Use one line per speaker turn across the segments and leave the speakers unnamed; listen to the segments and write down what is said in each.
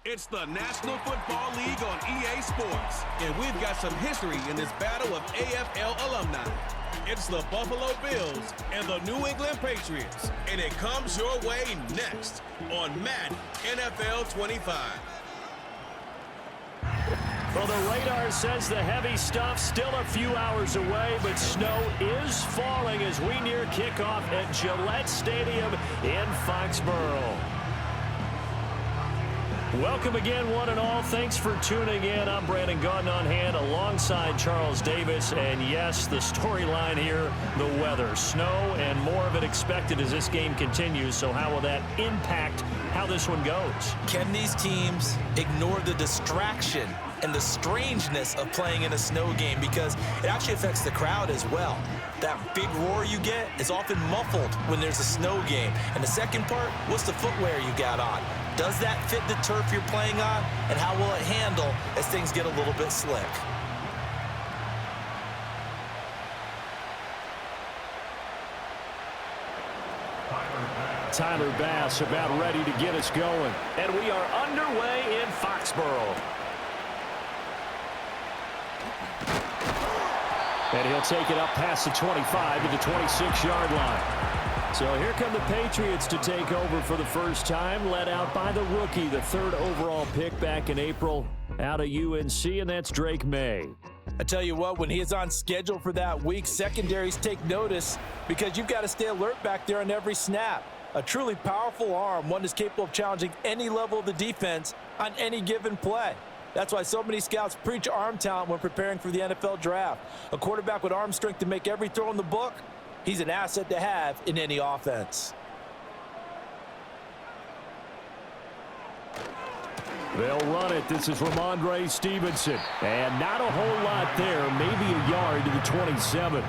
It's the National Football League on EA Sports, and we've got some history in this battle of AFL alumni. It's the Buffalo Bills and the New England Patriots, and it comes your way next on Madden NFL 25.
Well, the radar says the heavy stuff still a few hours away, but snow is falling as we near kickoff at Gillette Stadium in Foxborough. Welcome again, one and all. Thanks for tuning in. I'm Brandon Gaudin on hand alongside Charles Davis. And yes, the storyline here, the weather. Snow and more of it expected as this game continues. So how will that impact how this one goes?
Can these teams ignore the distraction and the strangeness of playing in a snow game? Because it actually affects the crowd as well. That big roar you get is often muffled when there's a snow game. And the second part, what's the footwear you got on? Does that fit the turf you're playing on? And how will it handle as things get a little bit slick?
Tyler Bass about ready to get us going. And we are underway in Foxborough. And he'll take it up past the 25 to the 26-yard line. So here come the Patriots to take over for the first time, led out by the rookie, the third overall pick back in April out of UNC, and that's Drake May.
I tell you what, when he is on schedule for that week, secondaries take notice because you've got to stay alert back there on every snap. A truly powerful arm, one that's capable of challenging any level of the defense on any given play. That's why so many scouts preach arm talent when preparing for the NFL draft. A quarterback with arm strength to make every throw in the book, he's an asset to have in any offense.
They'll run it. This is Ramondre Stevenson. And not a whole lot there, maybe a yard to the 27.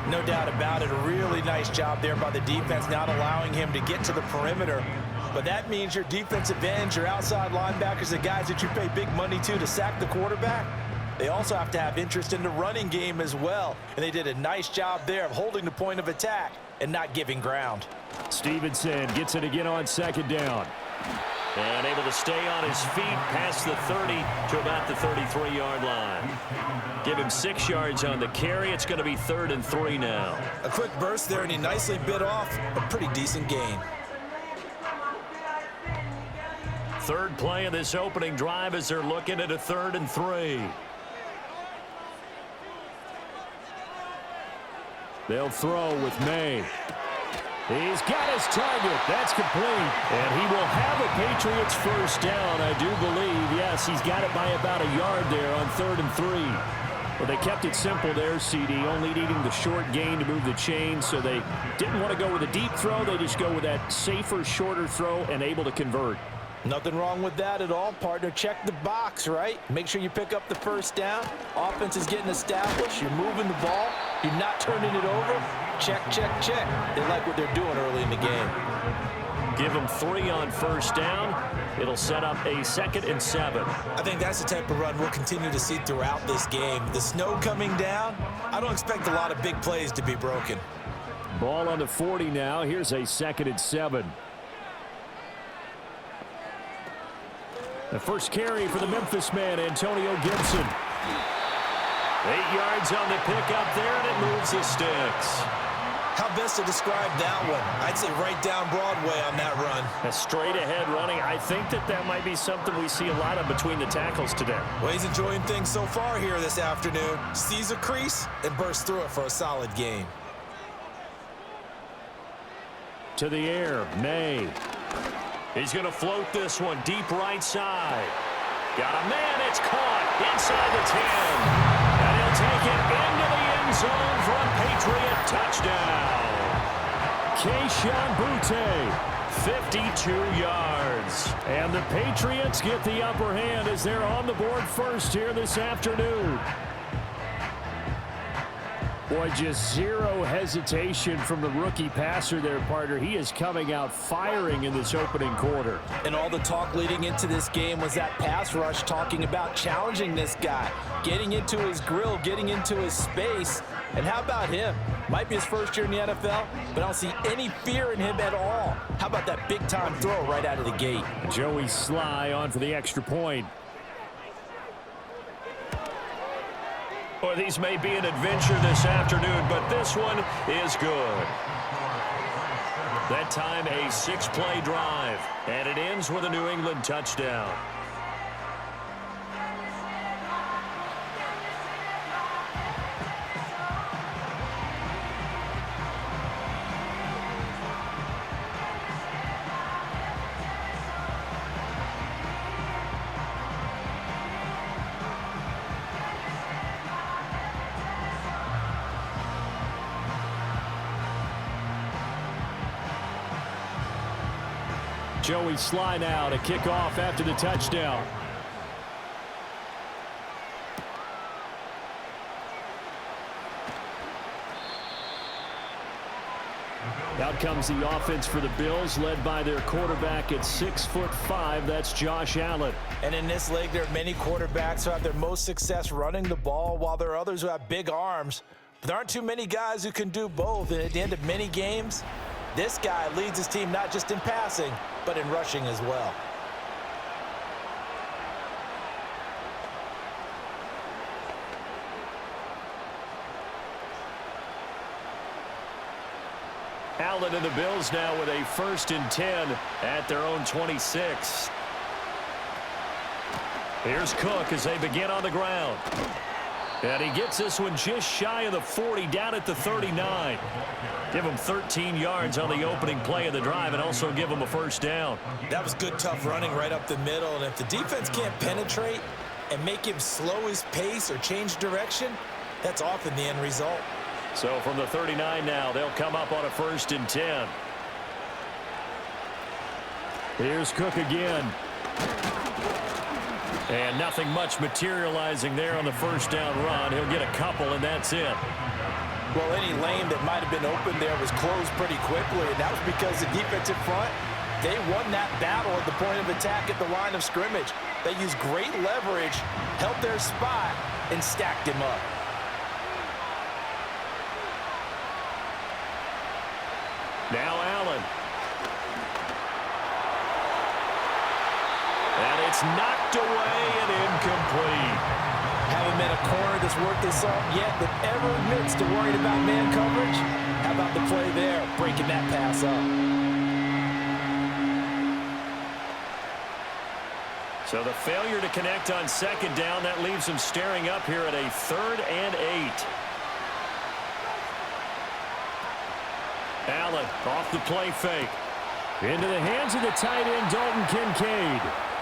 No doubt about it. A really nice job there by the defense, not allowing him to get to the perimeter. But that means your defensive ends, your outside linebackers, the guys that you pay big money to sack the quarterback, they also have to have interest in the running game as well. And they did a nice job there of holding the point of attack and not giving ground.
Stevenson gets it again on second down. And able to stay on his feet past the 30 to about the 33-yard line. Give him 6 yards on the carry. It's going to be 3rd and 3 now.
A quick burst there, and he nicely bit off a pretty decent gain.
Third play of this opening drive as they're looking at a 3rd and 3. They'll throw with May. He's got his target. That's complete. And he will have a Patriots first down, I do believe. Yes, he's got it by about a yard there on 3rd and 3. Well, they kept it simple there, CD, only needing the short gain to move the chain, so they didn't want to go with a deep throw. They just go with that safer, shorter throw and able to convert.
Nothing wrong with that at all, partner. Check the box, right? Make sure you pick up the first down. Offense is getting established. You're moving the ball. You're not turning it over. Check, check, check. They like what they're doing early in the game.
Give them 3 on first down. It'll set up a 2nd and 7.
I think that's the type of run we'll continue to see throughout this game. The snow coming down, I don't expect a lot of big plays to be broken.
Ball on the 40 now. Here's a 2nd and 7. The first carry for the Memphis man, Antonio Gibson. 8 yards on the pickup there, and it moves the sticks.
How best to describe that one? I'd say right down Broadway on that run.
A straight-ahead running. I think that might be something we see a lot of between the tackles today.
Well, he's enjoying things so far here this afternoon. Sees a crease and bursts through it for a solid gain.
To the air, May. He's going to float this one deep right side. Got a man, it's caught inside the 10. And he'll take it into the end zone for a Patriot touchdown. Keyshawn Butte, 52 yards. And the Patriots get the upper hand as they're on the board first here this afternoon. Boy, just zero hesitation from the rookie passer there, partner. He is coming out firing in this opening quarter.
And all the talk leading into this game was that pass rush talking about challenging this guy, getting into his grill, getting into his space. And how about him? Might be his first year in the NFL, but I don't see any fear in him at all. How about that big-time throw right out of the gate?
Joey Sly on for the extra point. Well, these may be an adventure this afternoon, but this one is good. That time, a 6-play drive, and it ends with a New England touchdown. Joey Sly now to kick off after the touchdown. Out comes the offense for the Bills, led by their quarterback at 6'5". That's Josh Allen.
And in this league, there are many quarterbacks who have their most success running the ball, while there are others who have big arms. But there aren't too many guys who can do both. And at the end of many games, this guy leads his team not just in passing, but in rushing as well.
Allen and the Bills now with a 1st and 10 at their own 26. Here's Cook as they begin on the ground. And he gets this one just shy of the 40, down at the 39. Give him 13 yards on the opening play of the drive and also give him a 1st down.
That was good, tough running right up the middle. And if the defense can't penetrate and make him slow his pace or change direction, that's often the end result.
So from the 39 now, they'll come up on a 1st and 10. Here's Cook again. And nothing much materializing there on the 1st down run. He'll get a couple, and that's it.
Well, any lane that might have been open there was closed pretty quickly, and that was because the defensive front, they won that battle at the point of attack at the line of scrimmage. They used great leverage, held their spot, and stacked him up.
Now Allen. And it's knocked away and incomplete.
Haven't met a corner that's worth his salt yet that ever admits to worrying about man coverage. How about the play there, breaking that pass up?
So the failure to connect on 2nd down, that leaves him staring up here at a 3rd and 8. Allen off the play fake. Into the hands of the tight end, Dalton Kincaid.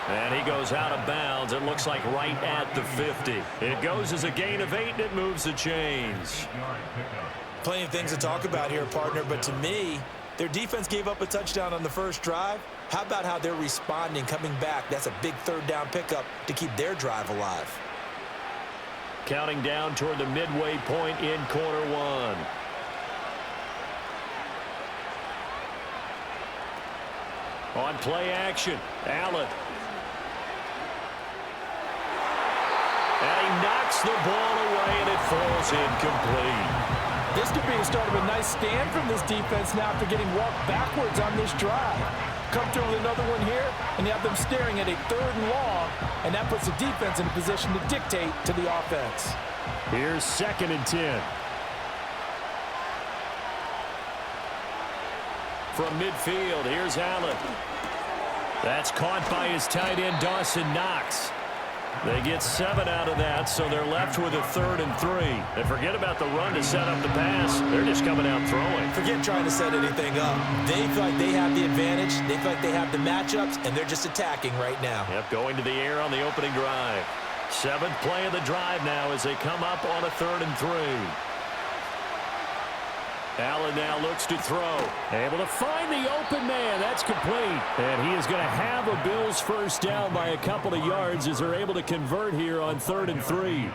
And he goes out of bounds. It looks like right at the 50. It goes as a gain of 8, and it moves the chains.
Plenty of things to talk about here, partner, but to me, their defense gave up a touchdown on the 1st drive. How about how they're responding, coming back? That's a big 3rd down pickup to keep their drive alive.
Counting down toward the midway point in quarter 1. On play action, Allen. And he knocks the ball away, and it falls incomplete.
This could be the start of a nice stand from this defense now after getting walked backwards on this drive. Come through with another one here, and you have them staring at a 3rd and long, and that puts the defense in a position to dictate to the offense.
Here's 2nd and 10. From midfield, here's Allen. That's caught by his tight end, Dawson Knox. They get 7 out of that, so they're left with a 3rd and 3. And forget about the run to set up the pass. They're just coming out throwing.
Forget trying to set anything up. They feel like they have the advantage. They feel like they have the matchups, and they're just attacking right now.
Yep, going to the air on the opening drive. 7th play of the drive now as they come up on a 3rd and 3. Allen now looks to throw. Able to find the open man. That's complete. And he is going to have a Bills 1st down by a couple of yards as they're able to convert here on 3rd and 3.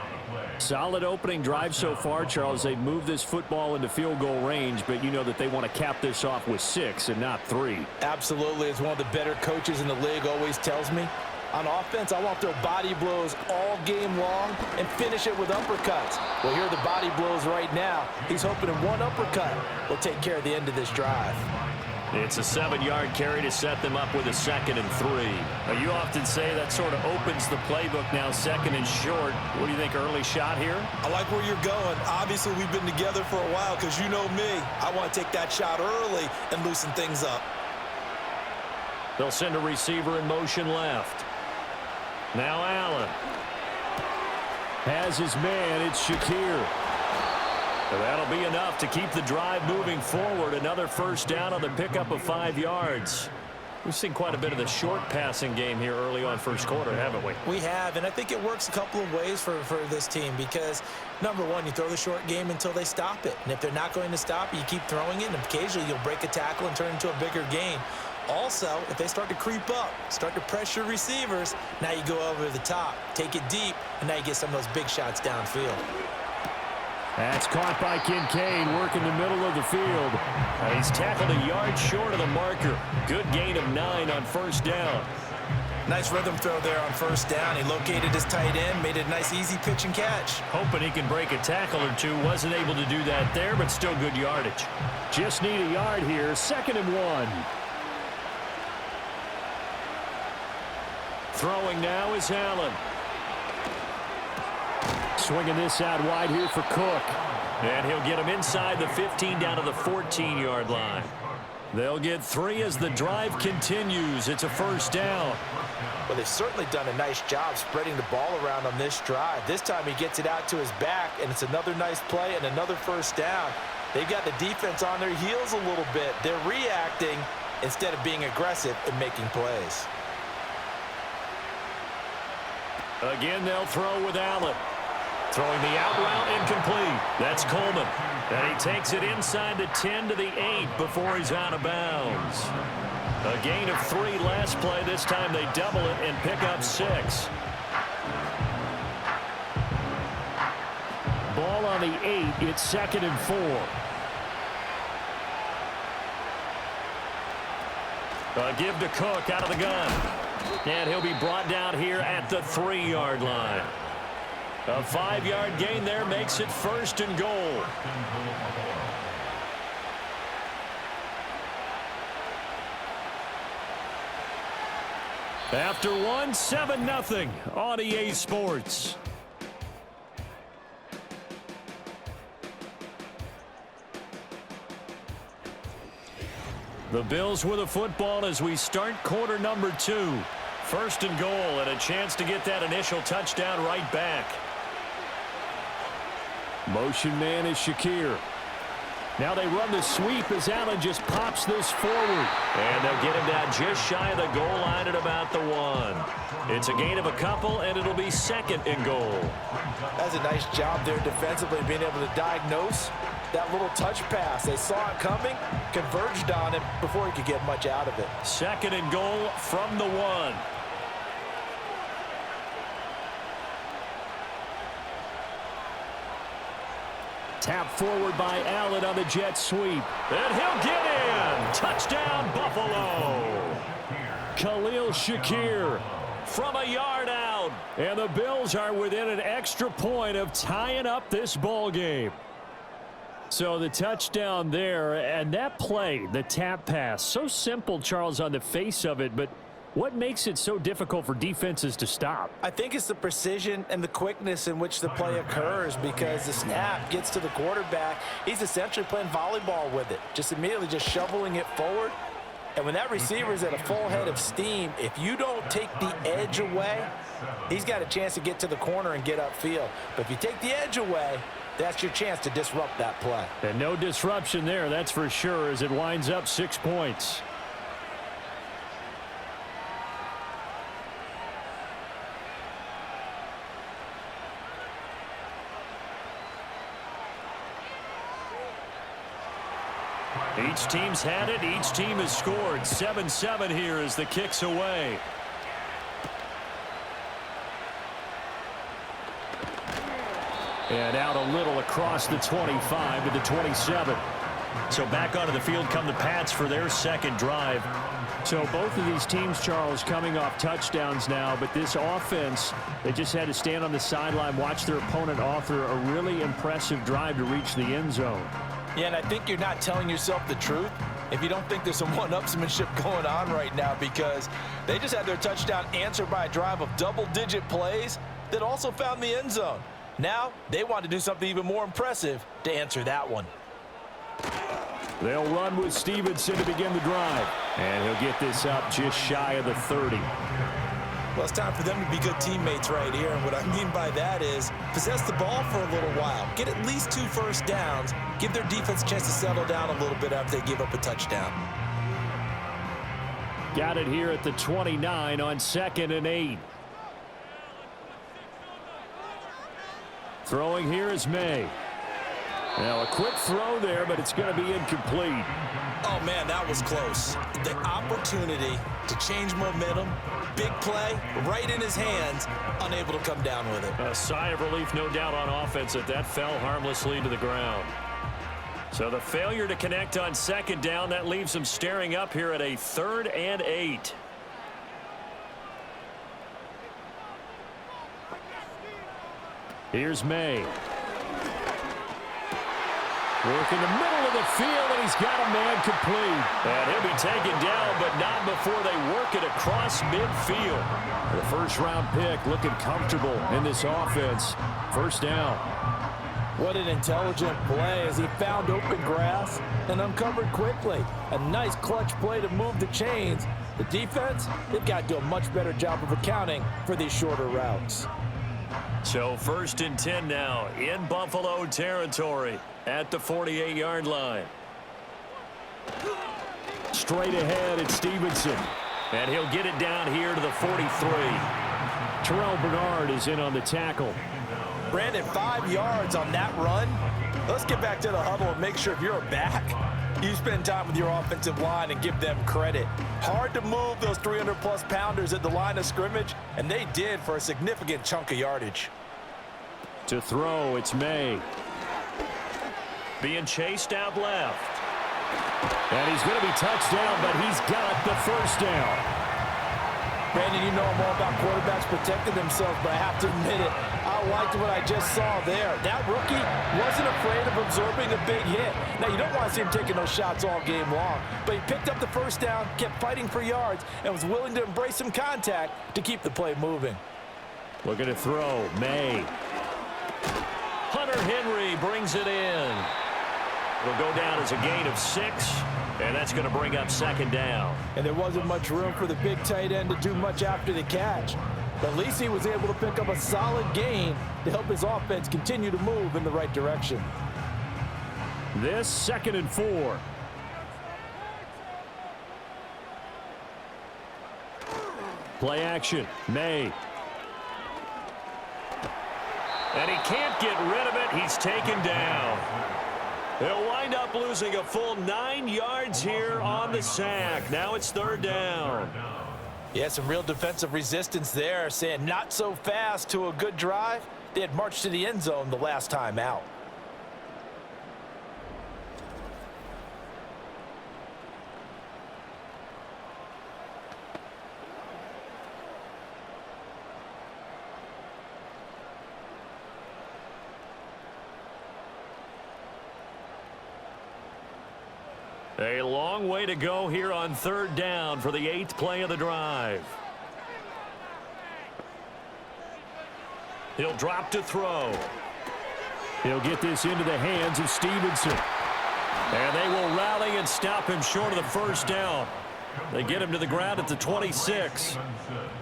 Solid opening drive so far, Charles. They've moved this football into field goal range, but you know that they want to cap this off with 6 and not 3.
Absolutely. As one of the better coaches in the league always tells me, on offense, I want to throw body blows all game long and finish it with uppercuts. Well, here are the body blows right now. He's hoping in one uppercut will take care of the end of this drive.
It's a 7-yard carry to set them up with a 2nd and 3. Now, you often say that sort of opens the playbook now, 2nd and short. What do you think, early shot here?
I like where you're going. Obviously, we've been together for a while because you know me. I want to take that shot early and loosen things up.
They'll send a receiver in motion left. Now Allen has his man. It's Shakir. That'll be enough to keep the drive moving forward. Another first down on the pickup of 5 yards. We've seen quite a bit of the short passing game here early on first quarter, haven't we?
We have, and I think it works a couple of ways for this team because, number one, you throw the short game until they stop it. And if they're not going to stop it, you keep throwing it, and occasionally you'll break a tackle and turn it into a bigger gain. Also, if they start to creep up, start to pressure receivers, now you go over the top, take it deep, and now you get some of those big shots downfield.
That's caught by Kincaid, working the middle of the field. He's tackled a yard short of the marker. Good gain of 9 on first down.
Nice rhythm throw there on first down. He located his tight end, made it a nice easy pitch and catch.
Hoping he can break a tackle or two. Wasn't able to do that there, but still good yardage. Just need a yard here. 2nd and 1. Throwing now is Allen. Swinging this out wide here for Cook. And he'll get him inside the 15 down to the 14-yard line. They'll get 3 as the drive continues. It's a first down.
Well, they've certainly done a nice job spreading the ball around on this drive. This time he gets it out to his back, and it's another nice play and another first down. They've got the defense on their heels a little bit. They're reacting instead of being aggressive and making plays.
Again, they'll throw with Allen. Throwing the out route incomplete. That's Coleman. And he takes it inside the 10 to the 8 before he's out of bounds. A gain of 3 last play. This time they double it and pick up 6. Ball on the 8. It's 2nd and 4. A give to Cook out of the gun. And he'll be brought down here at the 3-yard line. A 5-yard gain there makes it 1st and goal. After 1, 7-0 on EA Sports. The Bills with a football as we start quarter number 2. 1st and goal and a chance to get that initial touchdown right back. Motion man is Shakir. Now they run the sweep as Allen just pops this forward. And they'll get him down just shy of the goal line at about the 1. It's a gain of a couple, and it'll be 2nd and goal.
That's a nice job there defensively, being able to diagnose that little touch pass. They saw it coming, converged on him before he could get much out of it.
2nd and goal from the 1. Tap forward by Allen on the jet sweep. And he'll get in. Touchdown, Buffalo. Khalil Shakir from a yard out. And the Bills are within an extra point of tying up this ball game. So the touchdown there, and that play, the tap pass, so simple, Charles, on the face of it, but what makes it so difficult for defenses to stop?
I think it's the precision and the quickness in which the play occurs because the snap gets to the quarterback. He's essentially playing volleyball with it, just immediately just shoveling it forward. And when that receiver is at a full head of steam, if you don't take the edge away, he's got a chance to get to the corner and get upfield. But if you take the edge away, that's your chance to disrupt that play.
And no disruption there, that's for sure, as it winds up 6 points. Each team's had it. Each team has scored. 7-7 here as the kick's away. And out a little across the 25 to the 27.
So back onto the field come the Pats for their second drive.
So both of these teams, Charles, coming off touchdowns now, but this offense, they just had to stand on the sideline, watch their opponent author a really impressive drive to reach the end zone.
Yeah, and I think you're not telling yourself the truth if you don't think there's some one-upsmanship going on right now, because they just had their touchdown answered by a drive of double-digit plays that also found the end zone. Now they want to do something even more impressive to answer that one.
They'll run with Stevenson to begin the drive. And he'll get this up just shy of the 30.
Well, it's time for them to be good teammates right here. And what I mean by that is possess the ball for a little while. Get at least 2 first downs. Give their defense a chance to settle down a little bit after they give up a touchdown.
Got it here at the 29 on 2nd and 8. Throwing here is May. Now a quick throw there, but it's going to be incomplete.
Oh, man, that was close. The opportunity to change momentum, big play, right in his hands, unable to come down with it.
A sigh of relief, no doubt, on offense that fell harmlessly to the ground. So the failure to connect on 2nd down, that leaves him staring up here at a 3rd and 8. Here's May. Work in the middle of the field, and he's got a man complete. And he'll be taken down, but not before they work it across midfield. The first-round pick looking comfortable in this offense. 1st down.
What an intelligent play as he found open grass and uncovered quickly. A nice clutch play to move the chains. The defense, they've got to do a much better job of accounting for these shorter routes.
So 1st and 10 now in Buffalo territory at the 48-yard line. Straight ahead at Stevenson. And he'll get it down here to the 43. Terrell Bernard is in on the tackle.
Brandon, 5 yards on that run. Let's get back to the huddle and make sure if you're a back, you spend time with your offensive line and give them credit. Hard to move those 300-plus pounders at the line of scrimmage, and they did for a significant chunk of yardage.
To throw, it's May. Being chased out left. And he's going to be touched down, but he's got the 1st down.
Brandon, you know I'm all about quarterbacks protecting themselves, but I have to admit it. I liked what I just saw there. That rookie wasn't afraid of absorbing a big hit. Now, you don't want to see him taking those shots all game long, but he picked up the 1st down, kept fighting for yards, and was willing to embrace some contact to keep the play moving.
Looking to throw, May. Hunter Henry brings it in. It'll go down as a gain of 6, and that's going to bring up 2nd down.
And there wasn't much room for the big tight end to do much after the catch. But at least he was able to pick up a solid gain to help his offense continue to move in the right direction.
This 2nd and 4. Play action, May. And he can't get rid of it. He's taken down. They'll wind up losing a full 9 yards here on the sack. Now it's 3rd down.
Yeah, some real defensive resistance there, saying not so fast to a good drive. They had marched to the end zone the last time out.
A long way to go here on 3rd down for the 8th play of the drive. He'll drop to throw. He'll get this into the hands of Stevenson. And they will rally and stop him short of the 1st down. They get him to the ground at the 26.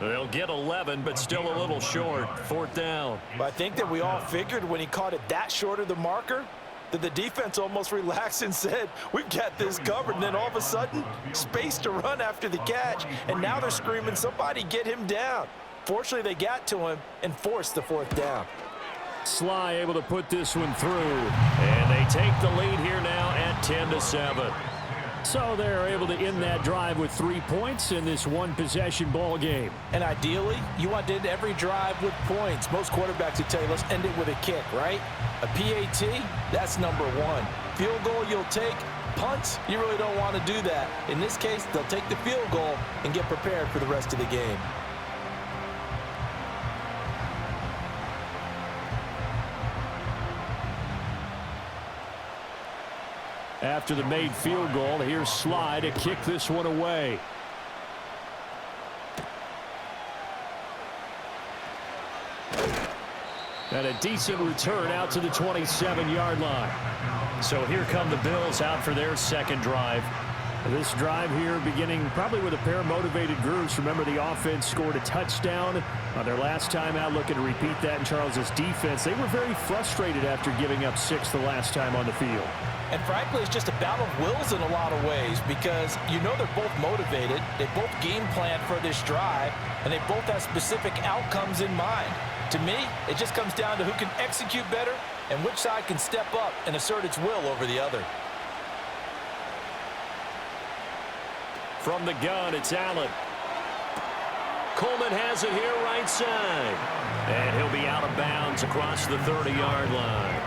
They'll get 11, but still a little short. 4th down.
But I think that we all figured when he caught it that short of the marker, that the defense almost relaxed and said, we've got this covered. And then all of a sudden, space to run after the catch. And now they're screaming, somebody get him down. Fortunately, they got to him and forced the 4th down.
Sly able to put this one through. And they take the lead here now at 10-7. So they're able to end that drive with 3 points in this one-possession ball game.
And ideally, you want to end every drive with points. Most quarterbacks would tell you, let's end it with a kick, right? A PAT, that's number one. Field goal you'll take. Punts, you really don't want to do that. In this case, they'll take the field goal and get prepared for the rest of the game.
After the made field goal, here's Sly to kick this one away. And a decent return out to the 27-yard line.
So here come the Bills out for their second drive.
This drive here beginning probably with a pair of motivated groups. Remember, the offense scored a touchdown on their last time out, looking to repeat that in Charles's defense. They were very frustrated after giving up 6 the last time on the field.
And frankly, it's just a battle of wills in a lot of ways because you know they're both motivated. They both game plan for this drive, and they both have specific outcomes in mind. To me, it just comes down to who can execute better and which side can step up and assert its will over the other.
From the gun, it's Allen. Coleman has it here right side. And he'll be out of bounds across the 30-yard line.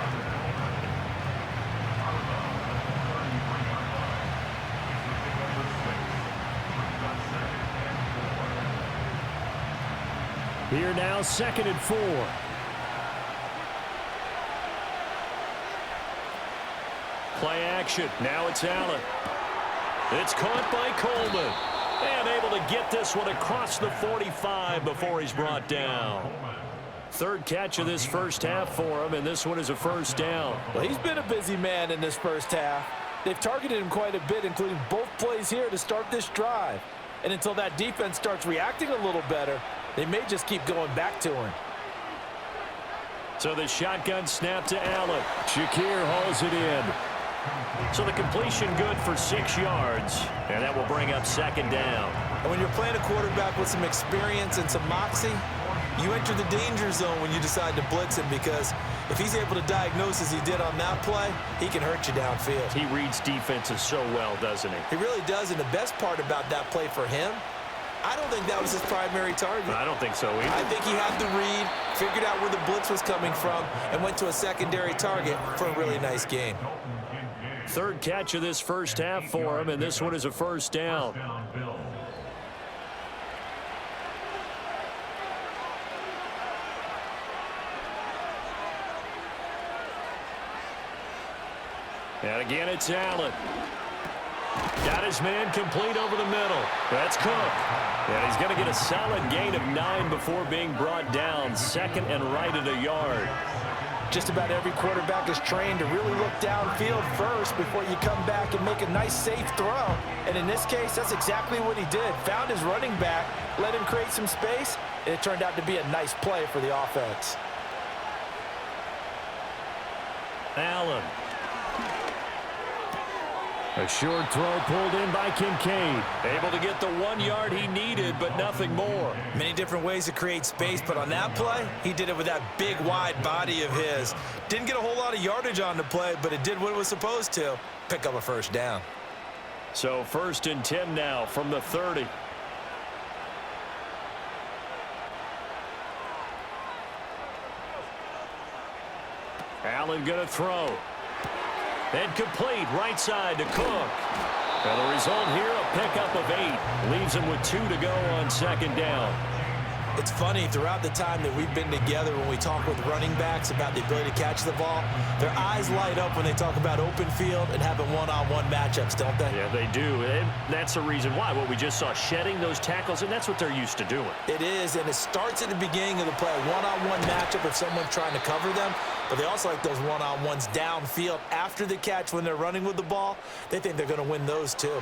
Here now, 2nd and 4. Play action. Now it's Allen. It's caught by Coleman. And able to get this one across the 45 before he's brought down. Third catch of this first half for him, and this one is a first down.
Well, he's been a busy man in this first half. They've targeted him quite a bit, including both plays here to start this drive. And until that defense starts reacting a little better, they may just keep going back to him.
So the shotgun snap to Allen. Shakir hauls it in. So the completion good for 6 yards, and that will bring up 2nd down.
And when you're playing a quarterback with some experience and some moxie, you enter the danger zone when you decide to blitz him because if he's able to diagnose as he did on that play, he can hurt you downfield.
He reads defenses so well, doesn't he?
He really does, and the best part about that play for him, I don't think that was his primary target.
I don't think so either.
I think he had the read, figured out where the blitz was coming from, and went to a secondary target for a really nice gain.
Third catch of this first half for him, and this one is a first down. And again, it's Allen. Got his man complete over the middle. That's Cook. And he's going to get a solid gain of 9 before being brought down. 2nd and right at a yard.
Just about every quarterback is trained to really look downfield first before you come back and make a nice, safe throw. And in this case, that's exactly what he did. Found his running back, let him create some space, and it turned out to be a nice play for the offense.
Allen. A short throw pulled in by Kincaid. Able to get the 1 yard he needed, but nothing more.
Many different ways to create space, but on that play, he did it with that big, wide body of his. Didn't get a whole lot of yardage on the play, but it did what it was supposed to. Pick up a first down.
So 1st and 10 now from the 30. Allen going to throw. And complete right side to Cook. And the result here, a pickup of 8. Leaves him with 2 to go on 2nd down.
It's funny, throughout the time that we've been together, when we talk with running backs about the ability to catch the ball, their eyes light up when they talk about open field and having one-on-one matchups, don't they?
Yeah, they do. And that's the reason why. What we just saw, shedding those tackles, and that's what they're used to doing.
It is, and it starts at the beginning of the play. One-on-one matchup if someone's trying to cover them, but they also like those one-on-ones downfield after the catch when they're running with the ball. They think they're going to win those too.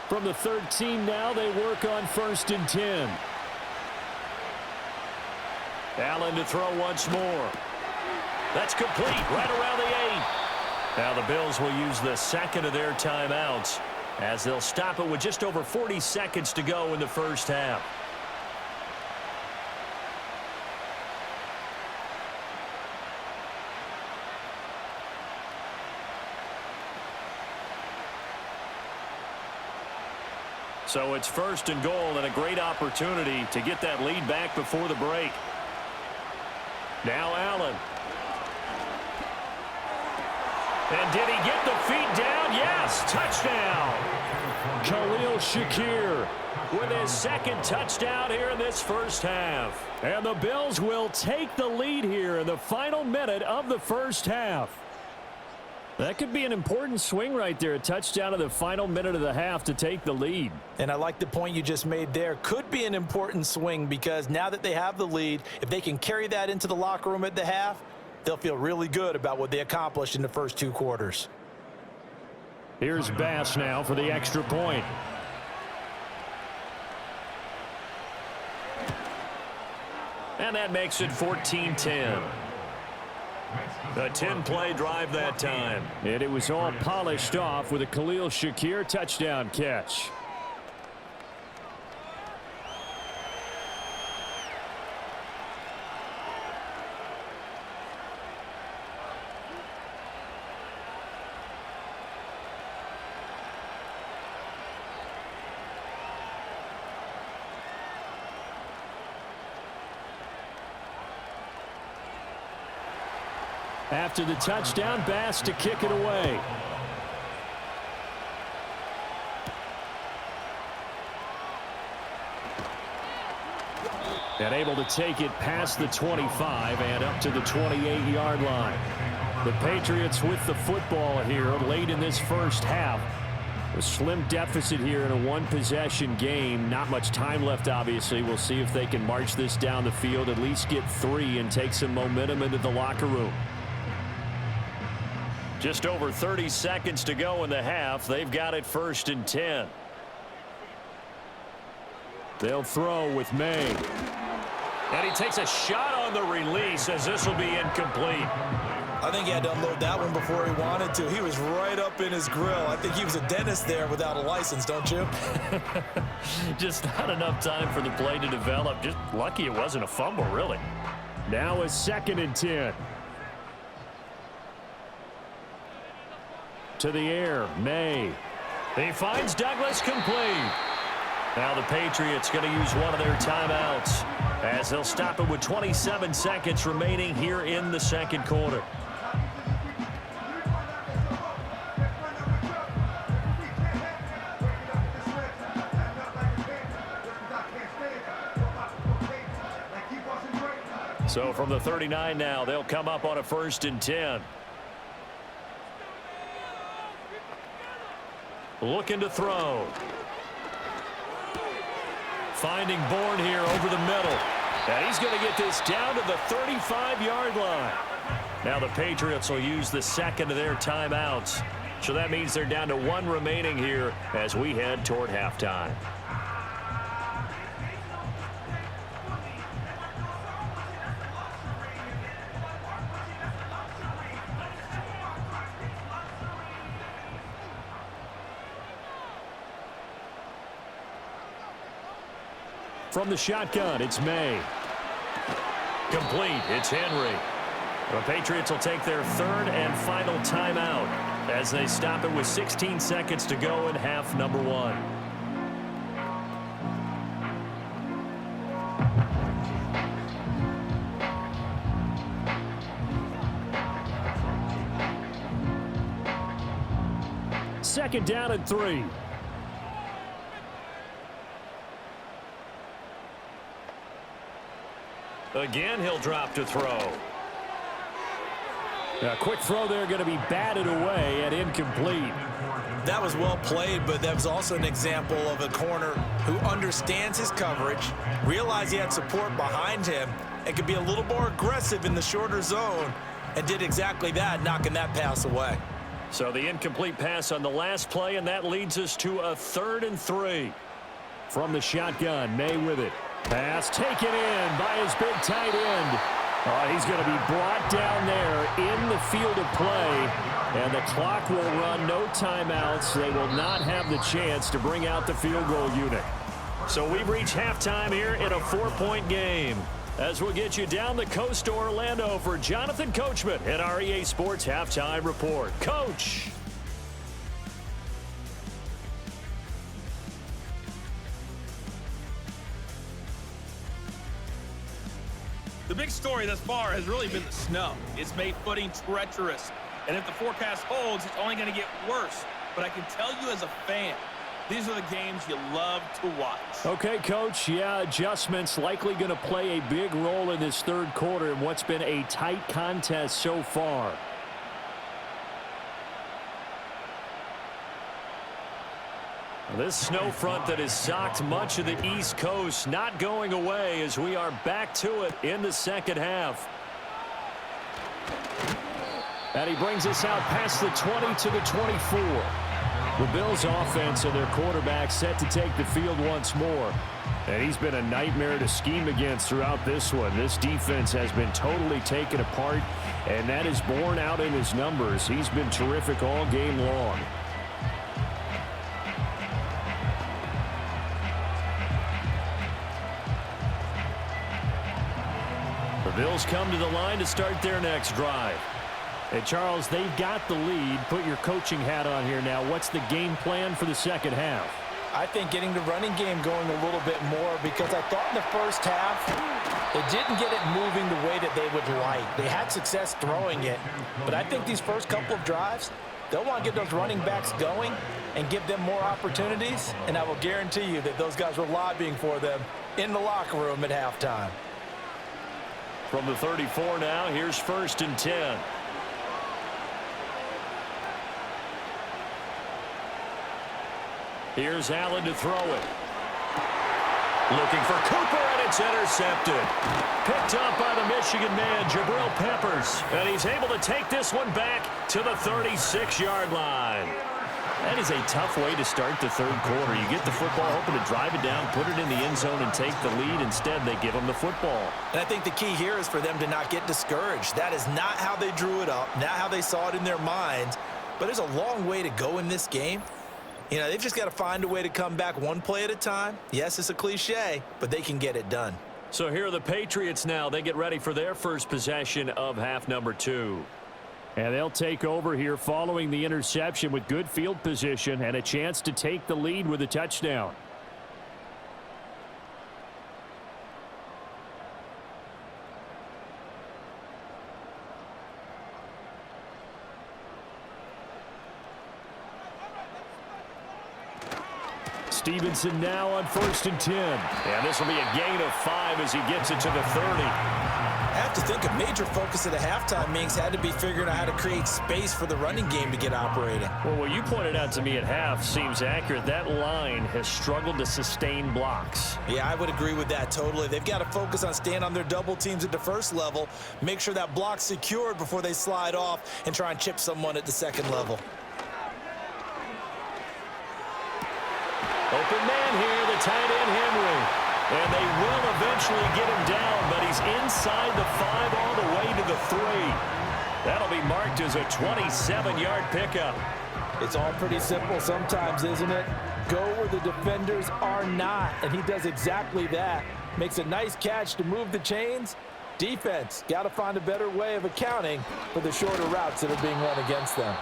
From the 13 now, they work on 1st and 10. Allen to throw once more. That's complete right around the 8. Now the Bills will use the 2nd of their timeouts. as they'll stop it with just over 40 seconds to go in the first half. So it's first and goal and a great opportunity to get that lead back before the break. Now Allen. And did he get the feet down? Yes, touchdown. Khalil Shakir with his second touchdown here in this first half. And the Bills will take the lead here in the final minute of the first half. That could be an important swing right there. A touchdown in the final minute of the half to take the lead.
And I like the point you just made there. Could be an important swing because now that they have the lead, if they can carry that into the locker room at the half, they'll feel really good about what they accomplished in the first two quarters.
Here's Bass now for the extra point. And that makes it 14-10. A 10-play drive that time. And it was all polished off with a Khalil Shakir touchdown catch. After the touchdown, Bass to kick it away. And able to take it past the 25 and up to the 28-yard line. The Patriots with the football here late in this first half. A slim deficit here in a one-possession game. Not much time left, obviously. We'll see if they can march this down the field, at least get 3 and take some momentum into the locker room. Just over 30 seconds to go in the half. They've got it 1st and 10. They'll throw with May. And he takes a shot on the release as this will be incomplete.
I think he had to unload that one before he wanted to. He was right up in his grill. I think he was a dentist there without a license, don't you?
Just not enough time for the play to develop. Just lucky it wasn't a fumble, really. Now a 2nd and 10. To the air, May. He finds Douglas complete. Now the Patriots going to use one of their timeouts as they'll stop it with 27 seconds remaining here in the second quarter. So from the 39 now, they'll come up on a 1st and 10. Looking to throw. Finding Bourne here over the middle. And he's going to get this down to the 35-yard line. Now the Patriots will use the second of their timeouts. So that means they're down to 1 remaining here as we head toward halftime. From the shotgun, it's May. Complete. It's Henry. The Patriots will take their 3rd and final timeout as they stop it with 16 seconds to go in half number 1. Second down and 3. Again, he'll drop to throw. A quick throw there going to be batted away and incomplete.
That was well played, but that was also an example of a corner who understands his coverage, realized he had support behind him, and could be a little more aggressive in the shorter zone, and did exactly that, knocking that pass away.
So the incomplete pass on the last play, and that leads us to a 3rd and 3. From the shotgun, May with it. Pass taken in by his big tight end. He's going to be brought down there in the field of play, and the clock will run, no timeouts. They will not have the chance to bring out the field goal unit. So we've reached halftime here in a 4-point game. As we'll get you down the coast to Orlando for Jonathan Coachman at our EA Sports Halftime Report. Coach.
The big story thus far has really been the snow. It's made footing treacherous. And if the forecast holds, it's only going to get worse. But I can tell you as a fan, these are the games you love to watch.
Okay, Coach. Yeah, adjustments likely going to play a big role in this third quarter in what's been a tight contest so far. This snow front that has socked much of the East Coast not going away as we are back to it in the second half. And he brings us out past the 20 to the 24. The Bills offense and their quarterback set to take the field once more. And he's been a nightmare to scheme against throughout this one. This defense has been totally taken apart, and that is borne out in his numbers. He's been terrific all game long. The Bills come to the line to start their next drive. Hey, Charles, they've got the lead. Put your coaching hat on here now. What's the game plan for the second half?
I think getting the running game going a little bit more, because I thought in the first half they didn't get it moving the way that they would like. They had success throwing it, but I think these first couple of drives, they'll want to get those running backs going and give them more opportunities, and I will guarantee you that those guys were lobbying for them in the locker room at halftime.
From the 34 now, here's 1st and 10. Here's Allen to throw it. Looking for Cooper, and it's intercepted. Picked up by the Michigan man, Jabril Peppers. And he's able to take this one back to the 36-yard line. That is a tough way to start the third quarter. You get the football, hoping to drive it down, put it in the end zone, and take the lead. Instead, they give them the football.
And I think the key here is for them to not get discouraged. That is not how they drew it up, not how they saw it in their minds. But there's a long way to go in this game. You know, they've just got to find a way to come back one play at a time. Yes, it's a cliche, but they can get it done.
So here are the Patriots now. They get ready for their first possession of half number 2. And they'll take over here following the interception with good field position and a chance to take the lead with a touchdown. Stevenson now on 1st and 10. And this will be a gain of 5 as he gets it to the 30.
I have to think a major focus at the halftime means had to be figuring out how to create space for the running game to get operating.
Well, what you pointed out to me at half seems accurate. That line has struggled to sustain blocks.
Yeah, I would agree with that totally. They've got to focus on staying on their double teams at the first level, make sure that block's secured before they slide off and try and chip someone at the second level.
Open man here, the tight end Henry. And they will eventually get him down, but he's inside the 5 all the way to the 3. That'll be marked as a 27-yard pickup.
It's all pretty simple sometimes, isn't it? Go where the defenders are not, and he does exactly that. Makes a nice catch to move the chains. Defense, got to find a better way of accounting for the shorter routes that are being run against them.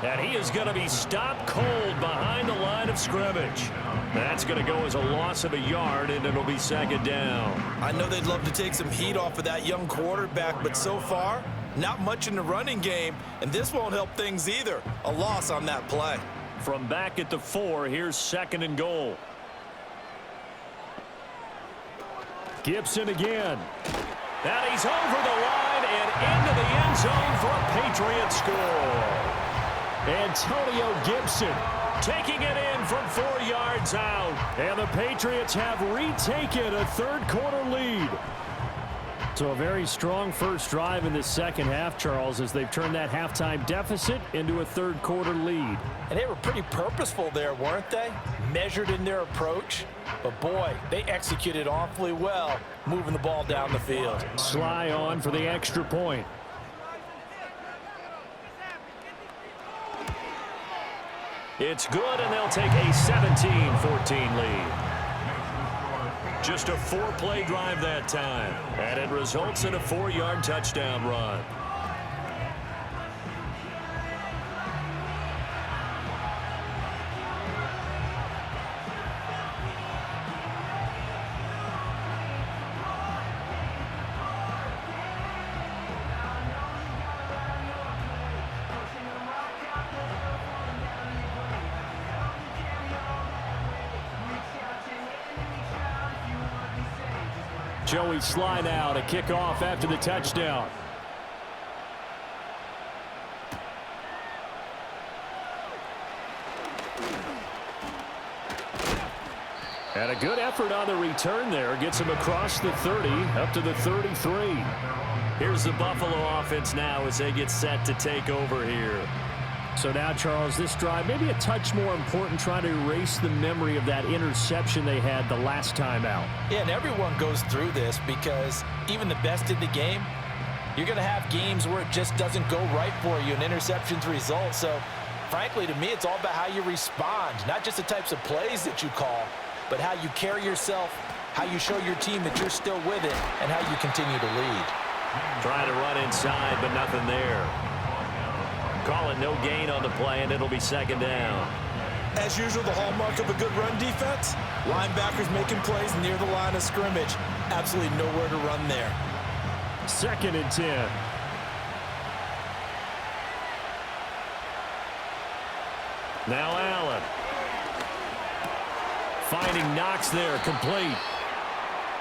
And he is going to be stopped cold behind the line of scrimmage. That's going to go as a loss of a yard, and it'll be second down.
I know they'd love to take some heat off of that young quarterback, but so far, not much in the running game, and this won't help things either. A loss on that play.
From back at the 4, here's 2nd and goal. Gibson again. And he's over the line and into the end zone for a Patriot score. Antonio Gibson taking it in from 4 yards out. And the Patriots have retaken a third quarter lead. So a very strong first drive in the second half, Charles, as they've turned that halftime deficit into a third-quarter lead.
And they were pretty purposeful there, weren't they? Measured in their approach. But, boy, they executed awfully well, moving the ball down the field.
Sly on for the extra point. It's good, and they'll take a 17-14 lead. Just a 4-play drive that time, and it results in a 4-yard touchdown run. Joey Sly now to kick off after the touchdown. And a good effort on the return there. Gets him across the 30, up to the 33. Here's the Buffalo offense now as they get set to take over here. So now, Charles, this drive maybe a touch more important, trying to erase the memory of that interception they had the last time out.
Yeah, and everyone goes through this because even the best in the game, you're going to have games where it just doesn't go right for you, and interceptions result. So, frankly, to me, it's all about how you respond, not just the types of plays that you call, but how you carry yourself, how you show your team that you're still with it, and how you continue to lead.
Trying to run inside, but nothing there. Call it no gain on the play, and it'll be second down.
As usual, the hallmark of a good run defense, linebackers making plays near the line of scrimmage. Absolutely nowhere to run there.
2nd and 10. Now Allen. Finding Knox there, complete.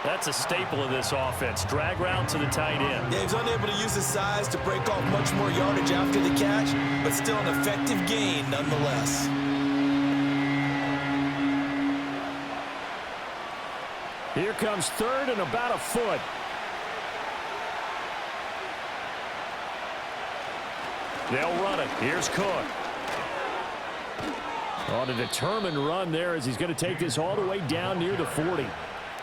That's a staple of this offense. Drag route to the tight end.
Yeah, he's unable to use his size to break off much more yardage after the catch, but still an effective gain nonetheless.
Here comes 3rd and about a foot. They'll run it. Here's Cook. On a determined run there as he's going to take this all the way down near the 40.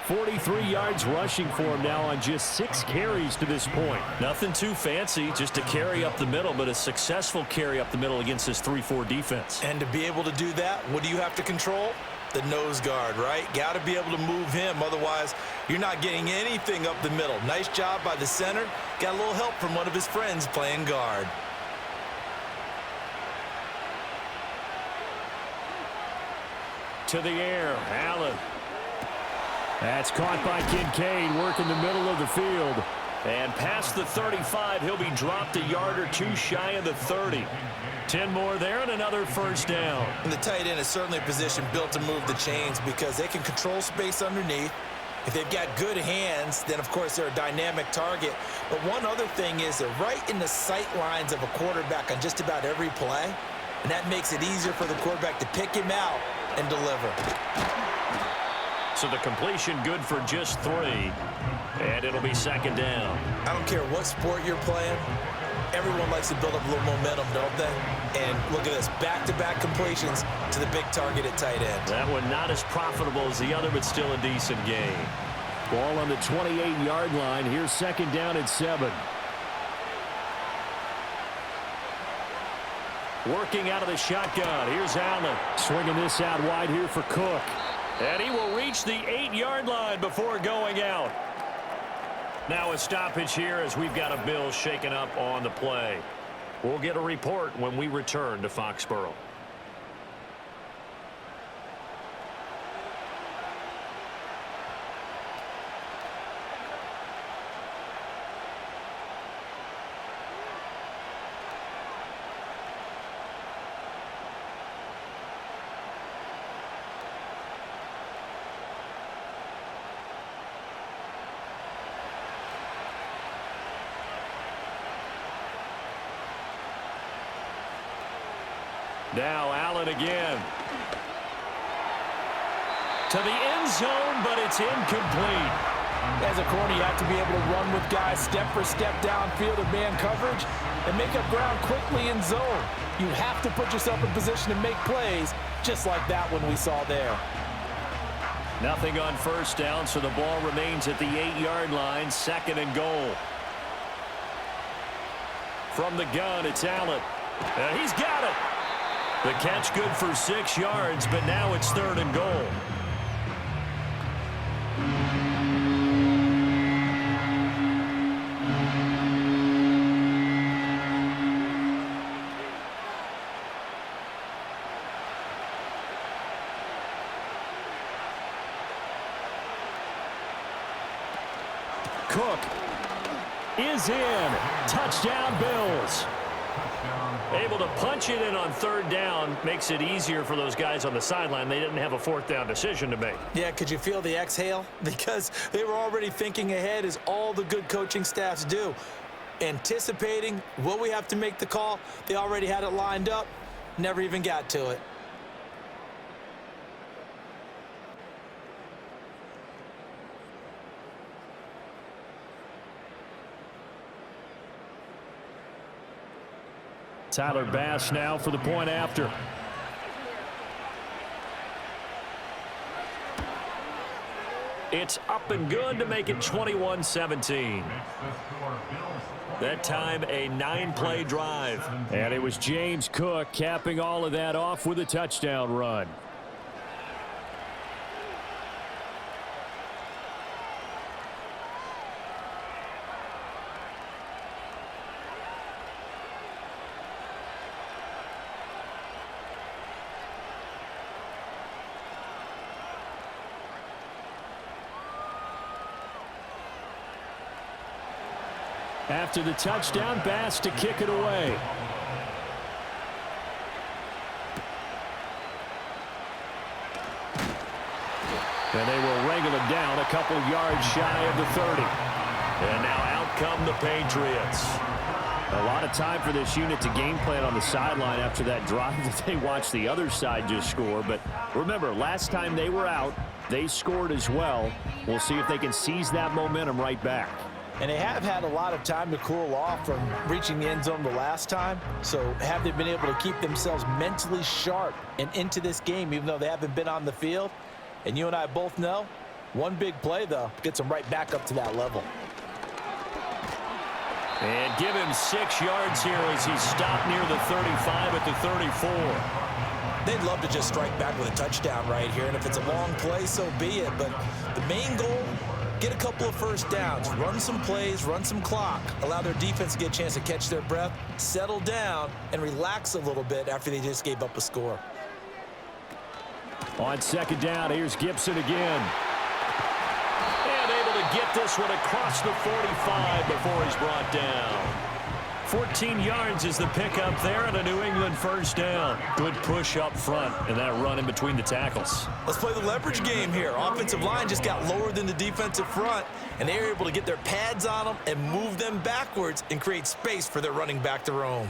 43 yards rushing for him now on just 6 carries to this point.
Nothing too fancy, just a carry up the middle, but a successful carry up the middle against this 3-4 defense.
And to be able to do that, what do you have to control? The nose guard, right? Got to be able to move him, otherwise you're not getting anything up the middle. Nice job by the center. Got a little help from one of his friends playing guard.
To the air, Allen. That's caught by Kincaid, working the middle of the field. And past the 35, he'll be dropped a yard or two shy of the 30. 10 more there and another first down.
And the tight end is certainly a position built to move the chains because they can control space underneath. If they've got good hands, then, of course, they're a dynamic target. But one other thing is they're right in the sight lines of a quarterback on just about every play. And that makes it easier for the quarterback to pick him out and deliver.
So the completion good for just 3. And it'll be second down.
I don't care what sport you're playing. Everyone likes to build up a little momentum, don't they? And look at this, back-to-back completions to the big target at tight end.
That one not as profitable as the other, but still a decent gain. Ball on the 28-yard line. Here's second down at 7. Working out of the shotgun. Here's Allen. Swinging this out wide here for Cook. And he will reach the 8-yard line before going out. Now a stoppage here as we've got a Bill shaken up on the play. We'll get a report when we return to Foxborough. Now Allen again. To the end zone, but it's incomplete.
As a corner, you have to be able to run with guys step for step downfield in man coverage and make up ground quickly in zone. You have to put yourself in position to make plays, just like that one we saw there.
Nothing on first down, so the ball remains at the 8-yard line, 2nd and goal. From the gun, it's Allen. And he's got it. The catch good for 6 yards, but now it's 3rd and goal. Cook is in. Touchdown, Bills. Able to punch it in on 3rd down. Makes it easier for those guys on the sideline. They didn't have a 4th down decision to make.
Yeah, could you feel the exhale? Because they were already thinking ahead, as all the good coaching staffs do. Anticipating, will we have to make the call? They already had it lined up. Never even got to it.
Tyler Bass now for the point after. It's up and good to make it 21-17. That time a 9-play drive. And it was James Cook capping all of that off with a touchdown run. After the touchdown, Bass to kick it away. And they will wrangle him down a couple yards shy of the 30. And now out come the Patriots. A lot of time for this unit to game plan on the sideline after that drive that they watched the other side just score. But remember, last time they were out, they scored as well. We'll see if they can seize that momentum right back.
And they have had a lot of time to cool off from reaching the end zone the last time. So have they been able to keep themselves mentally sharp and into this game, even though they haven't been on the field? And you and I both know, one big play, though, gets them right back up to that level.
And give him 6 yards here as he's stopped near the 35 at the 34.
They'd love to just strike back with a touchdown right here. And if it's a long play, so be it. But the main goal, get a couple of first downs, run some plays, run some clock, allow their defense to get a chance to catch their breath, settle down, and relax a little bit after they just gave up a score.
On 2nd down, here's Gibson again. And able to get this one across the 45 before he's brought down. 14 yards is the pickup there and a New England first down. Good push up front and that run in between the tackles.
Let's play the leverage game here. Offensive line just got lower than the defensive front, and they were able to get their pads on them and move them backwards and create space for their running back to roam.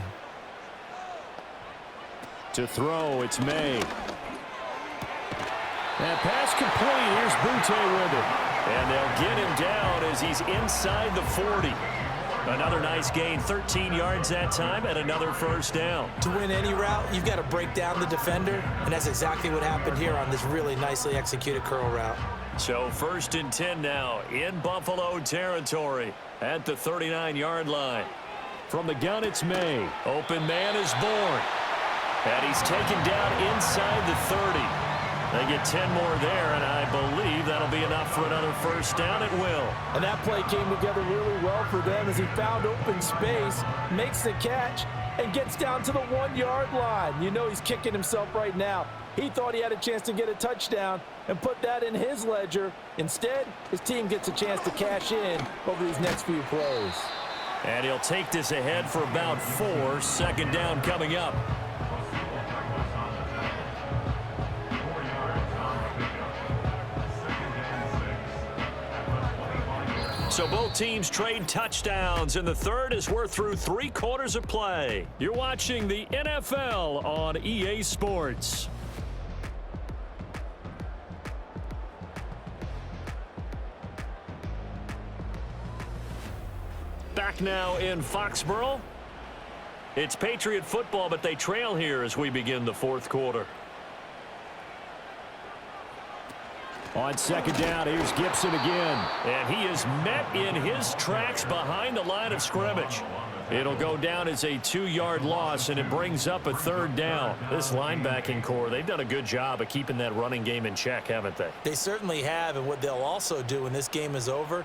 To throw, it's May. And pass complete. Here's Butte with it. And they'll get him down as he's inside the 40. Another nice gain, 13 yards that time, and another first down.
To win any route, you've got to break down the defender, and that's exactly what happened here on this really nicely executed curl route.
So 1st and 10 now in Buffalo territory at the 39-yard line. From the gun, it's May. Open man is born. And he's taken down inside the 30. They get 10 more there, and I believe that'll be enough for another first down. It will.
And that play came together really well for them as he found open space, makes the catch, and gets down to the 1-yard line. You know he's kicking himself right now. He thought he had a chance to get a touchdown and put that in his ledger. Instead, his team gets a chance to cash in over these next few plays.
And he'll take this ahead for about 4. 2nd down coming up. So both teams trade touchdowns, and the third as we're through 3 quarters of play. You're watching the NFL on EA Sports. Back now in Foxborough. It's Patriot football, but they trail here as we begin the fourth quarter.
On second down, here's Gibson again.
And he is met in his tracks behind the line of scrimmage. It'll go down as a 2-yard loss, and it brings up a third down. This linebacking core, they've done a good job of keeping that running game in check, haven't they?
They certainly have, and what they'll also do when this game is over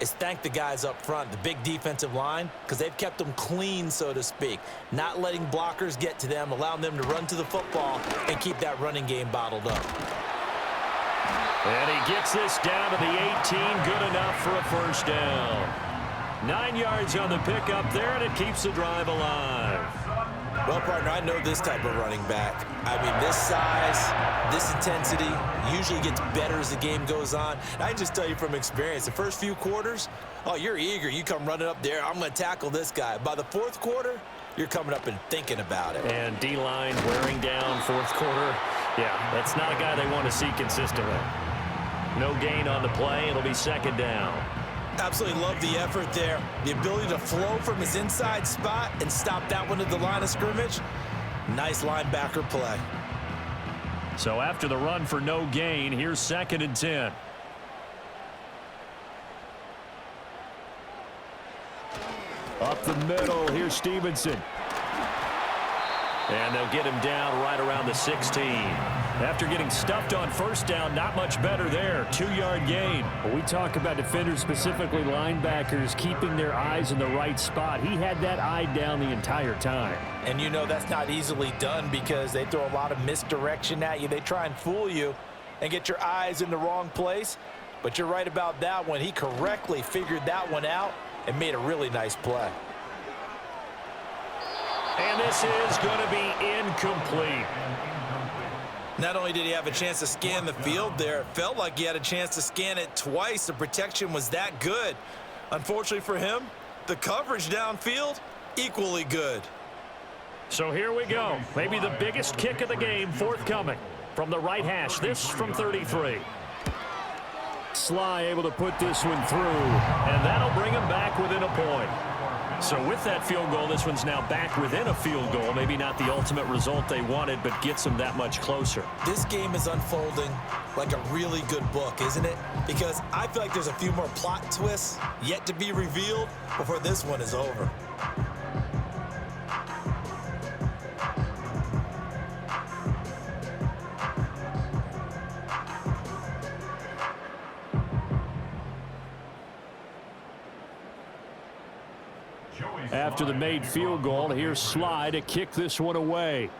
is thank the guys up front, the big defensive line, because they've kept them clean, so to speak, not letting blockers get to them, allowing them to run to the football and keep that running game bottled up.
And he gets this down to the 18, good enough for a first down. 9 yards on the pickup there, and it keeps the drive alive.
Well, partner, I know this type of running back. I mean, this size, this intensity usually gets better as the game goes on. And I can just tell you from experience, the first few quarters, oh, you're eager. You come running up there, I'm going to tackle this guy. By the fourth quarter, you're coming up and thinking about it.
And D-line wearing down fourth quarter. Yeah, that's not a guy they want to see consistently. No gain on the play. It'll be second down.
Absolutely love the effort there. The ability to flow from his inside spot and stop that one at the line of scrimmage. Nice linebacker play.
So after the run for no gain, here's 2nd and 10.
Up the middle, here's Stevenson.
And they'll get him down right around the 16. After getting stuffed on first down, not much better there. 2-yard gain.
When we talk about defenders, specifically linebackers, keeping their eyes in the right spot, he had that eye down the entire time.
And you know that's not easily done because they throw a lot of misdirection at you. They try and fool you and get your eyes in the wrong place. But you're right about that one. He correctly figured that one out and made a really nice play.
And this is going to be incomplete.
Not only did he have a chance to scan the field there, it felt like he had a chance to scan it twice. The protection was that good. Unfortunately for him, the coverage downfield, equally good.
So here we go. Maybe the biggest kick of the game forthcoming from the right hash. This from 33.
Sly able to put this one through.
And that'll bring him back within a point. So with that field goal, this one's now back within a field goal. Maybe not the ultimate result they wanted, but gets them that much closer.
This game is unfolding like a really good book, isn't it? Because I feel like there's a few more plot twists yet to be revealed before this one is over.
After the made field goal, here's Sly to kick this one away.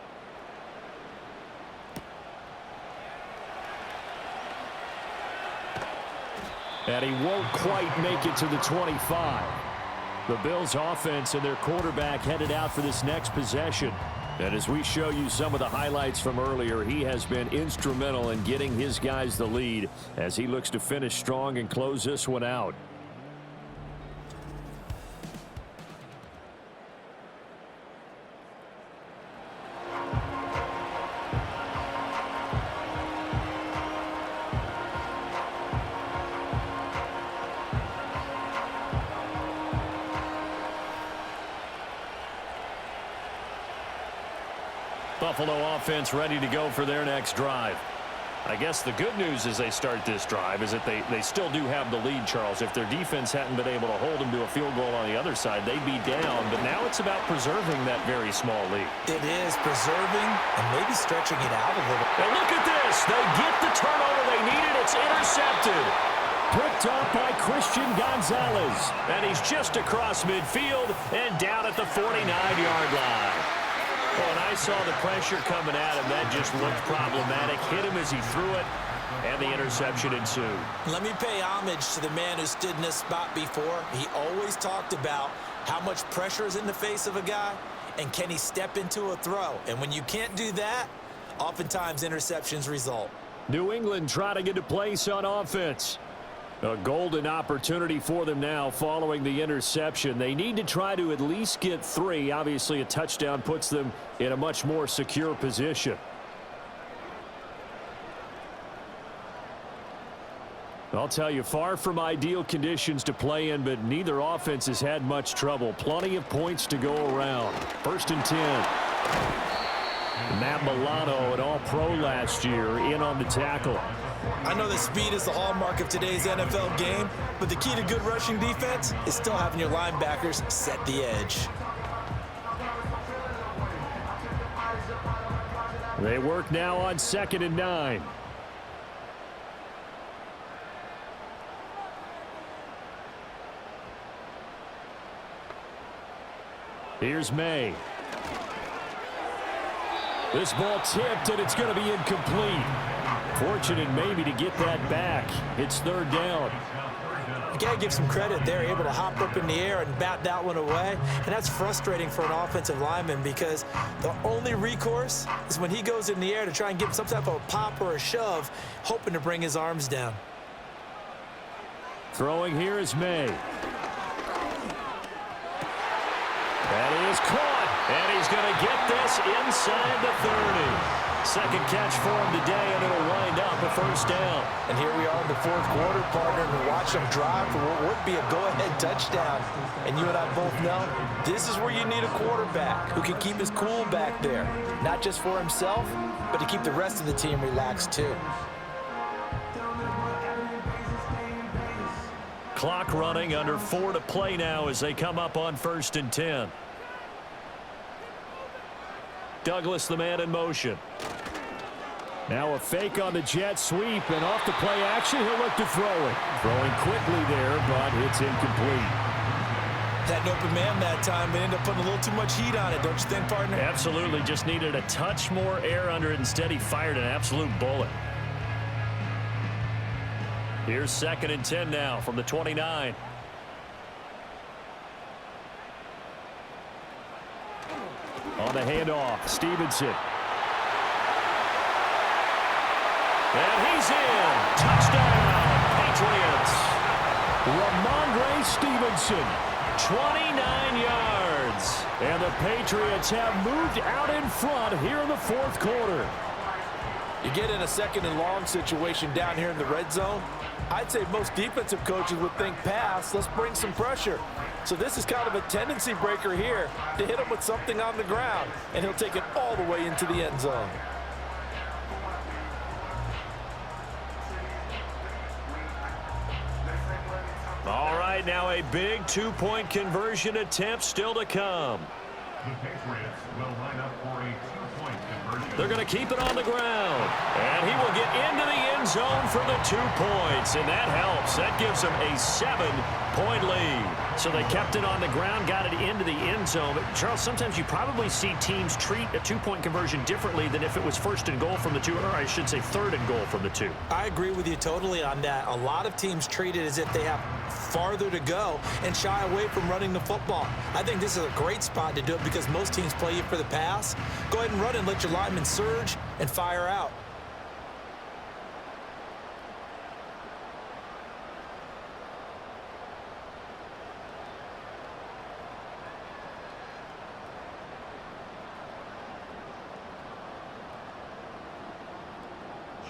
And he won't quite make it to the 25. The Bills offense and their quarterback headed out for this next possession. And as we show you some of the highlights from earlier, he has been instrumental in getting his guys the lead as he looks to finish strong and close this one out.
Buffalo offense ready to go for their next drive. I guess the good news as they start this drive is that they still do have the lead, Charles. If their defense hadn't been able to hold them to a field goal on the other side, they'd be down. But now it's about preserving that very small lead.
It is preserving and maybe stretching it out a little.
And look at this. They get the turnover they needed. It's intercepted.
Picked up by Christian Gonzalez.
And he's just across midfield and down at the 49-yard line. Well, and I saw the pressure coming at him. That just looked problematic. Hit him as he threw it, and the interception ensued.
Let me pay homage to the man who stood in this spot before. He always talked about how much pressure is in the face of a guy, and can he step into a throw. And when you can't do that, oftentimes interceptions result.
New England trying to get a place on offense. A golden opportunity for them now following the interception. They need to try to at least get 3. Obviously, a touchdown puts them in a much more secure position. I'll tell you, far from ideal conditions to play in, but neither offense has had much trouble. Plenty of points to go around. 1st and 10. Matt Milano, an all-pro last year, in on the tackle.
I know that speed is the hallmark of today's NFL game, but the key to good rushing defense is still having your linebackers set the edge.
They work now on 2nd and 9. Here's May. This ball tipped, and it's going to be incomplete. Fortunate maybe to get that back. It's 3rd down.
You got to give some credit. They're able to hop up in the air and bat that one away, and that's frustrating for an offensive lineman because the only recourse is when he goes in the air to try and give some type of a pop or a shove, hoping to bring his arms down.
Throwing here is May. That is caught, and he's going to get this inside the 30. Second catch for him today, and it'll wind up a 1st down.
And here we are in the 4th quarter, partner, and watch them drive for what would be a go-ahead touchdown. And you and I both know this is where you need a quarterback who can keep his cool back there, not just for himself, but to keep the rest of the team relaxed too.
Clock running, under 4 to play now as they come up on 1st and 10. Douglas, the man in motion. Now a fake on the jet sweep, and off the play action, he'll look to throw it. Throwing quickly there, but it's incomplete.
Had an open man that time, but ended up putting a little too much heat on it, don't you think, partner?
Absolutely, just needed a touch more air under it. Instead, he fired an absolute bullet. Here's 2nd and 10 now from the 29. On the handoff, Stevenson. And he's in. Touchdown, Patriots. Ramondre Stevenson, 29 yards. And the Patriots have moved out in front here in the 4th quarter.
You get in a 2nd and long situation down here in the red zone, I'd say most defensive coaches would think pass, let's bring some pressure. So this is kind of a tendency breaker here to hit him with something on the ground, and he'll take it all the way into the end zone.
All right, now a big 2-point conversion attempt still to come.
The Patriots will line up for a 2-point conversion.
They're going to keep it on the ground. And he will get into the end zone for the 2 points. And that helps. That gives them a 7-point lead. So they kept it on the ground, got it into the end zone. But, Charles, sometimes you probably see teams treat a 2-point conversion differently than if it was 1st and goal from the 2, or I should say 3rd and goal from the 2.
I agree with you totally on that. A lot of teams treat it as if they have farther to go and shy away from running the football. I think this is a great spot to do it because most teams play you for the pass. Go ahead and run and let your linemen surge and fire out.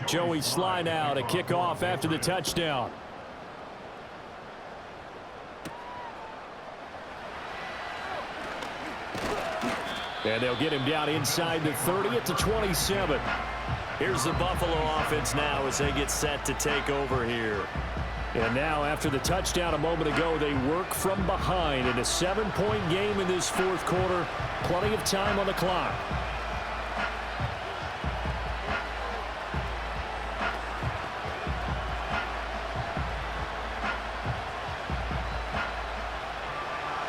Joey Sly now to kick off after the touchdown. And they'll get him down inside the 30 at the 27. Here's the Buffalo offense now as they get set to take over here. And now after the touchdown a moment ago, they work from behind in a 7-point game in this 4th quarter. Plenty of time on the clock.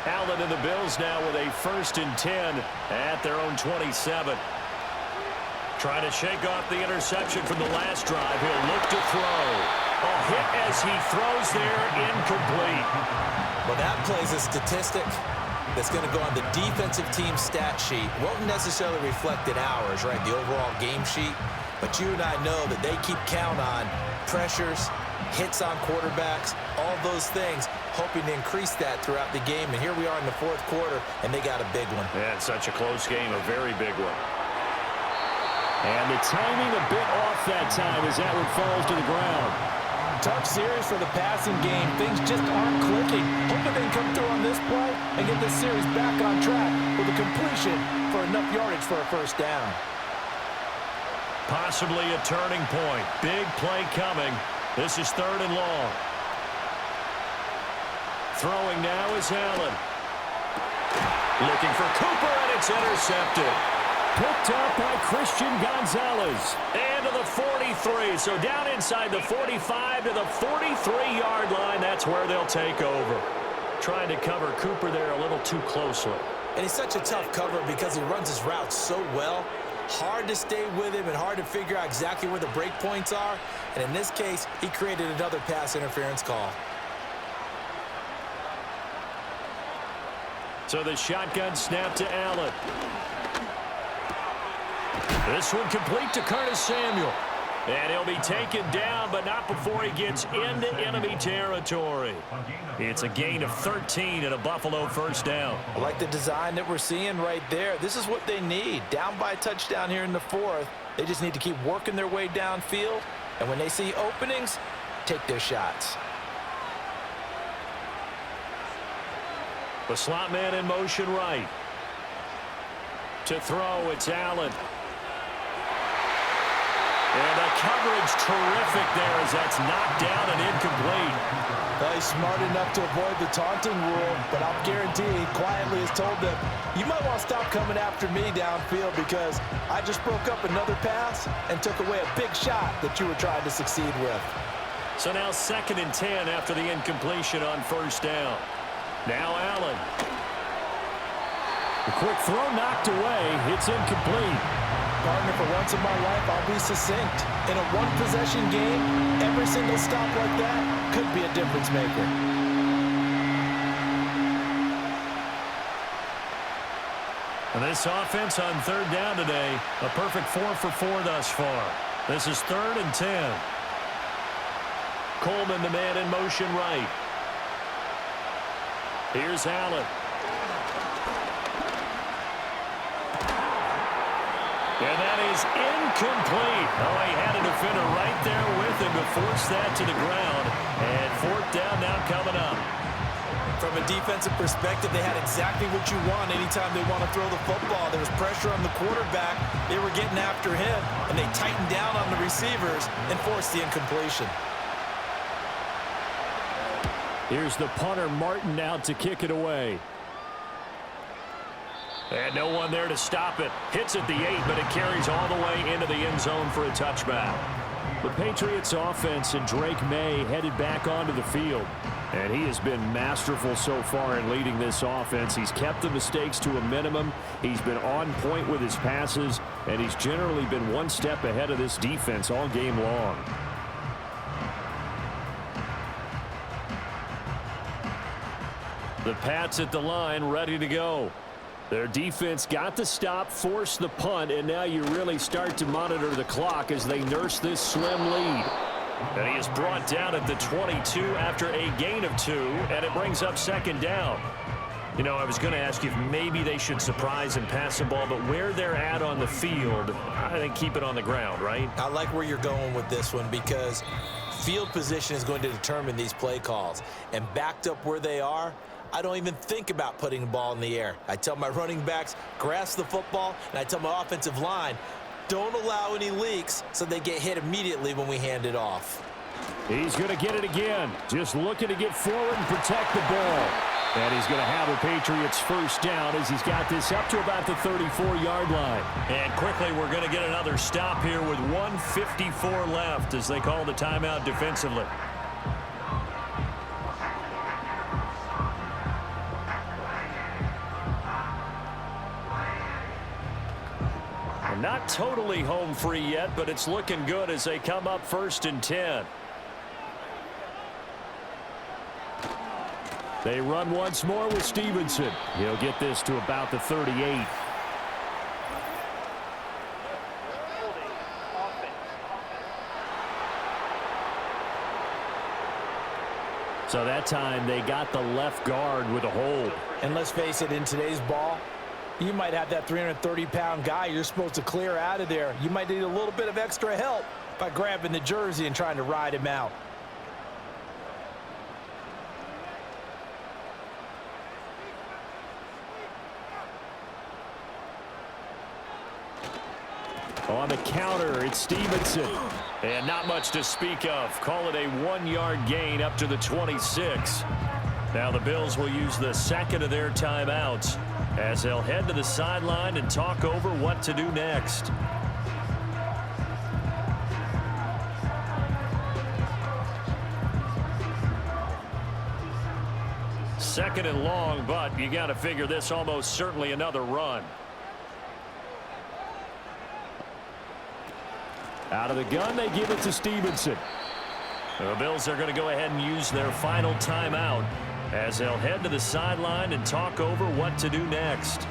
Allen and the Bills now with a 1st and 10 at their own 27. Trying to shake off the interception from the last drive. He'll look to throw. A hit as he throws there, incomplete.
Well, that plays a statistic that's going to go on the defensive team stat sheet. Won't necessarily reflect in ours, right, the overall game sheet. But you and I know that they keep count on pressures, hits on quarterbacks, all those things, hoping to increase that throughout the game. And here we are in the 4th quarter, and they got a big one.
Yeah, it's such a close game, a very big one. And the timing a bit off that time as that one falls to the ground.
Tough series for the passing game. Things just aren't clicking. Hoping they can come through on this play and get this series back on track with a completion for enough yardage for a first down.
Possibly a turning point. Big play coming. This is 3rd and long. Throwing now is Allen. Looking for Cooper, and it's intercepted.
Picked up by Christian Gonzalez.
And to the 43. So down inside the 45 to the 43-yard line. That's where they'll take over. Trying to cover Cooper there a little too closely.
And he's such a tough cover because he runs his routes so well. Hard to stay with him and hard to figure out exactly where the break points are. And in this case, he created another pass interference call.
So the shotgun snap to Allen. This one complete to Curtis Samuel. And he'll be taken down, but not before he gets into enemy territory. It's a gain of 13 and a Buffalo first down.
I like the design that we're seeing right there. This is what they need. Down by a touchdown here in the 4th. They just need to keep working their way downfield. And when they see openings, take their shots.
The slot man in motion right. To throw, it's Allen. And the coverage terrific there as that's knocked down and incomplete.
Well, he's smart enough to avoid the taunting rule, but I'll guarantee he quietly has told them, you might want to stop coming after me downfield because I just broke up another pass and took away a big shot that you were trying to succeed with.
So now 2nd and 10 after the incompletion on first down. Now Allen.
The quick throw knocked away. It's incomplete.
Partner, for once in my life, I'll be succinct. In a one-possession game, every single stop like that could be a difference maker.
And this offense on 3rd down today, a perfect 4 for 4 thus far. This is 3rd and 10. Coleman, the man in motion right. Here's Allen. And that is incomplete. Oh, he had a defender right there with him to force that to the ground. And 4th down now coming up.
From a defensive perspective, they had exactly what you want anytime they want to throw the football. There was pressure on the quarterback. They were getting after him, and they tightened down on the receivers and forced the incompletion.
Here's the punter, Martin, out to kick it away.
And no one there to stop it. Hits at the 8, but it carries all the way into the end zone for a touchback.
The Patriots offense and Drake May headed back onto the field. And he has been masterful so far in leading this offense. He's kept the mistakes to a minimum. He's been on point with his passes. And he's generally been one step ahead of this defense all game long. The Pats at the line, ready to go. Their defense got the stop, forced the punt, and now you really start to monitor the clock as they nurse this slim lead. And he is brought down at the 22 after a gain of 2, and it brings up 2nd down. You know, I was going to ask you if maybe they should surprise and pass the ball, but where they're at on the field, I think keep it on the ground, right?
I like where you're going with this one because field position is going to determine these play calls. And backed up where they are, I don't even think about putting the ball in the air. I tell my running backs, grasp the football, and I tell my offensive line, don't allow any leaks so they get hit immediately when we hand it off.
He's going to get it again. Just looking to get forward and protect the ball. And he's going to have a Patriots first down as he's got this up to about the 34-yard line.
And quickly, we're going to get another stop here with 1:54 left as they call the timeout defensively. Not totally home free yet, but it's looking good as they come up 1st and 10.
They run once more with Stevenson. He'll get this to about the 38. So that time they got the left guard with a hold.
And let's face it, in today's ball, you might have that 330-pound guy you're supposed to clear out of there. You might need a little bit of extra help by grabbing the jersey and trying to ride him out.
On the counter, it's Stevenson.
And not much to speak of. Call it a 1-yard gain up to the 26. Now the Bills will use the second of their timeouts as they'll head to the sideline and talk over what to do next. Second and long, but you got to figure this almost certainly another run.
Out of the gun, they give it to Stevenson.
The Bills are going to go ahead and use their final timeout as they'll head to the sideline and talk over what to do next.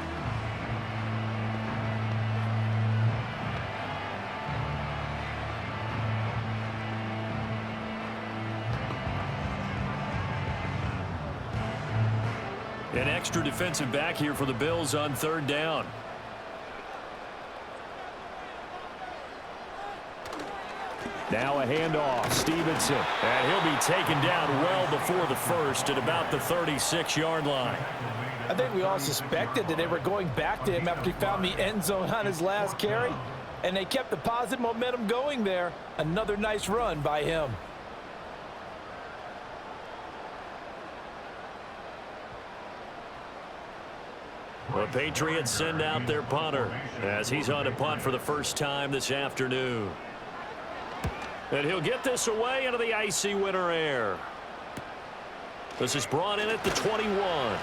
An extra defensive back here for the Bills on third down.
Now a handoff, Stevenson.
And he'll be taken down well before the first at about the 36-yard line.
I think we all suspected that they were going back to him after he found the end zone on his last carry, and they kept the positive momentum going there. Another nice run by him.
The Patriots send out their punter as he's on to punt for the first time this afternoon. And he'll get this away into the icy winter air. This is brought in at the 21.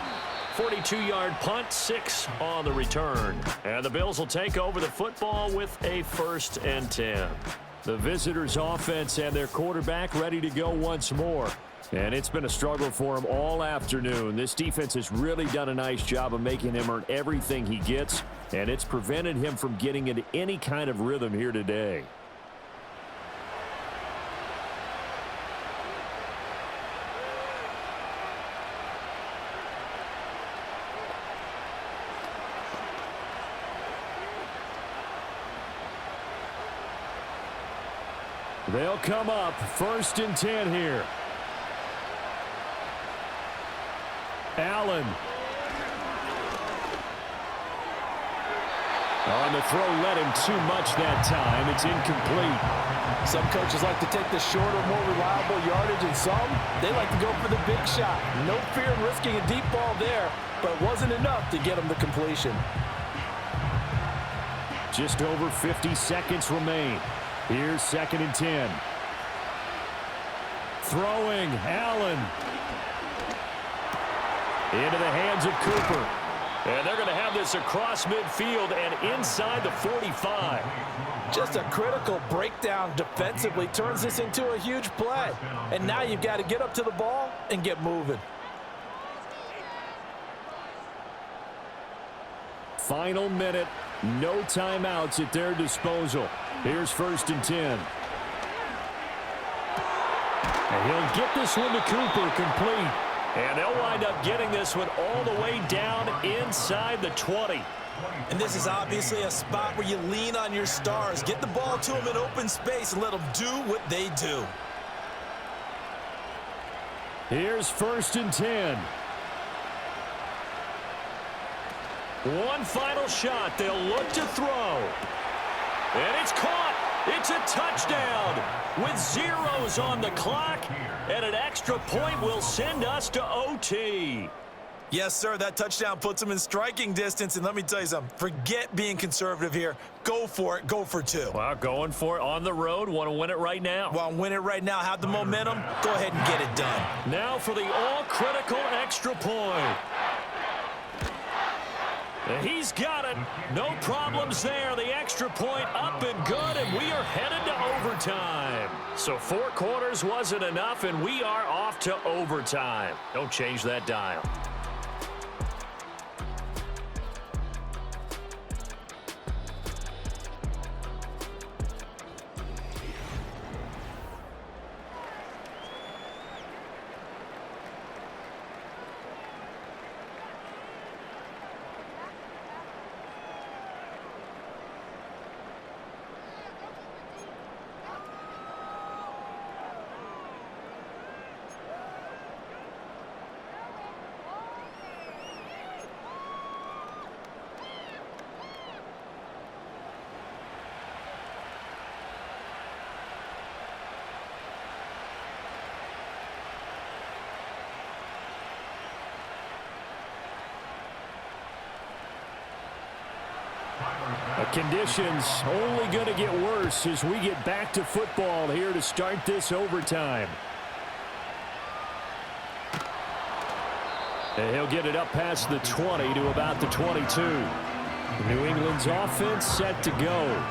42-yard punt, 6 on the return. And the Bills will take over the football with a 1st and 10.
The visitors' offense and their quarterback ready to go once more. And it's been a struggle for him all afternoon. This defense has really done a nice job of making him earn everything he gets, and it's prevented him from getting into any kind of rhythm here today. They'll come up 1st and 10 here. Allen. On the throw, led him too much that time. It's incomplete.
Some coaches like to take the shorter, more reliable yardage, and some, they like to go for the big shot. No fear in risking a deep ball there, but it wasn't enough to get him the completion.
Just over 50 seconds remain. Here's 2nd and 10. Throwing, Allen. Into the hands of Cooper.
And they're going to have this across midfield and inside the 45.
Just a critical breakdown defensively turns this into a huge play. And now you've got to get up to the ball and get moving.
Final minute. No timeouts at their disposal. Here's 1st and 10. And he'll get this one to Cooper, complete.
And they'll wind up getting this one all the way down inside the 20.
And this is obviously a spot where you lean on your stars. Get the ball to them in open space and let them do what they do.
Here's 1st and 10.
One final shot. They'll look to throw. And it's caught. It's a touchdown with zeros on the clock. And an extra point will send us to OT.
Yes, sir. That touchdown puts them in striking distance. And let me tell you something. Forget being conservative here. Go for it. Go for 2.
Well, going for it on the road. Want to win it right now.
Want to win it right now. Have the momentum. Go ahead and get it done.
Now for the all-critical extra point. He's got it. No problems there. The extra point up and good, and we are headed to overtime. So 4 quarters wasn't enough, and we are off to overtime. Don't change that dial.
Conditions only going to get worse as we get back to football here to start this overtime. And he'll get it up past the 20 to about the 22. New England's offense set to go.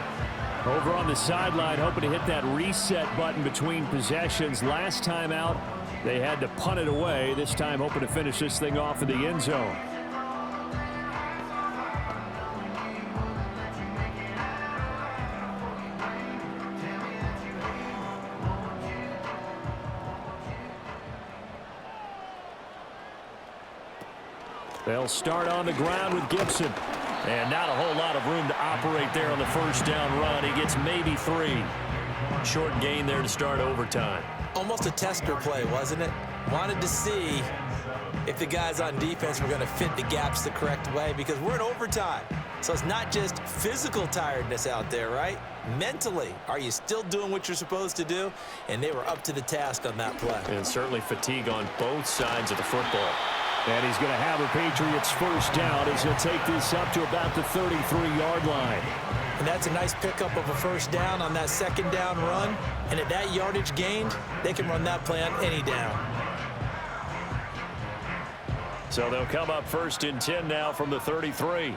Over on the sideline, hoping to hit that reset button between possessions. Last time out, they had to punt it away. This time, hoping to finish this thing off in the end zone. They'll start on the ground with Gibson. And not a whole lot of room to operate there on the first down run. He gets maybe 3. Short gain there to start overtime.
Almost a tester play, wasn't it? Wanted to see if the guys on defense were going to fit the gaps the correct way, because we're in overtime. So it's not just physical tiredness out there, right? Mentally, are you still doing what you're supposed to do? And they were up to the task on that play.
And certainly fatigue on both sides of the football.
And he's going to have a Patriots first down as he'll take this up to about the 33-yard line.
And that's a nice pickup of a first down on that second down run. And at that yardage gained, they can run that play on any down.
So they'll come up first and 10 now from the 33.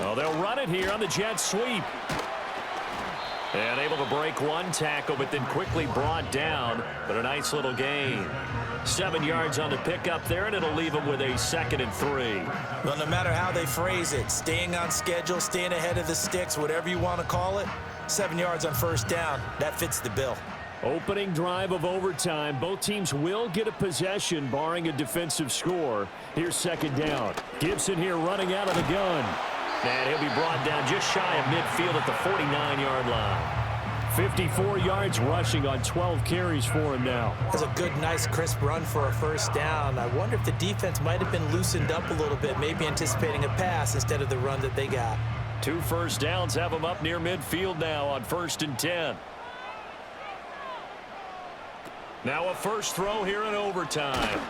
Oh, they'll run it here on the jet sweep. And able to break one tackle, but then quickly brought down. But a nice little gain. 7 yards on the pickup there, and it'll leave them with a 2nd and 3.
Well, no matter how they phrase it, staying on schedule, staying ahead of the sticks, whatever you want to call it, 7 yards on first down, that fits the bill.
Opening drive of overtime. Both teams will get a possession, barring a defensive score. Here's second down. Gibson here running out of the gun. And he'll be brought down just shy of midfield at the 49-yard line. 54 yards rushing on 12 carries for him now.
That's a good, nice, crisp run for a first down. I wonder if the defense might have been loosened up a little bit, maybe anticipating a pass instead of the run that they got.
2 first downs have them up near midfield now on 1st and 10. Now a first throw here in overtime.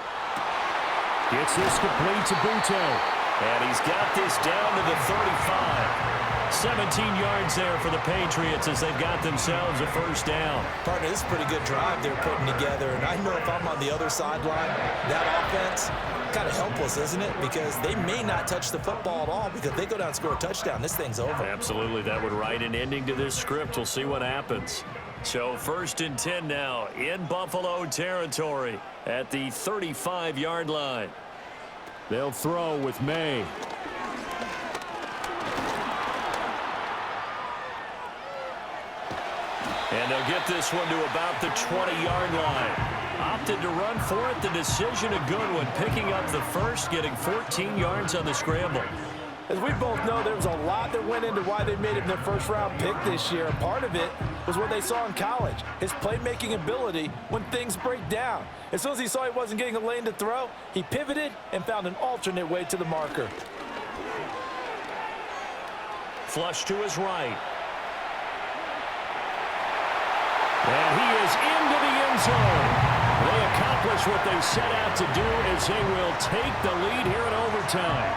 Gets this complete to Buto. And he's got this down to the 35. 17 yards there for the Patriots as they've got themselves a first down.
Partner, this is a pretty good drive they're putting together. And I know if I'm on the other sideline, that offense, kind of helpless, isn't it? Because they may not touch the football at all, because if they go down and score a touchdown, this thing's over.
Absolutely. That would write an ending to this script. We'll see what happens. So 1st and 10 now in Buffalo territory at the 35-yard line. They'll throw with May. And they'll get this one to about the 20-yard line. Opted to run for it. The decision a good one. Picking up the first, getting 14 yards on the scramble.
As we both know, there was a lot that went into why they made him their first-round pick this year. And part of it was what they saw in college, his playmaking ability when things break down. As soon as he saw he wasn't getting a lane to throw, he pivoted and found an alternate way to the marker.
Flush to his right. And he is into the end zone. They accomplish what they set out to do as they will take the lead here in overtime.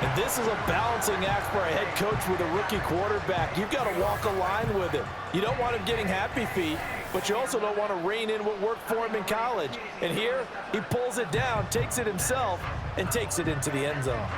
And this is a balancing act for a head coach with a rookie quarterback. You've got to walk a line with him. You don't want him getting happy feet, but you also don't want to rein in what worked for him in college. And here, he pulls it down, takes it himself, and takes it into the end zone.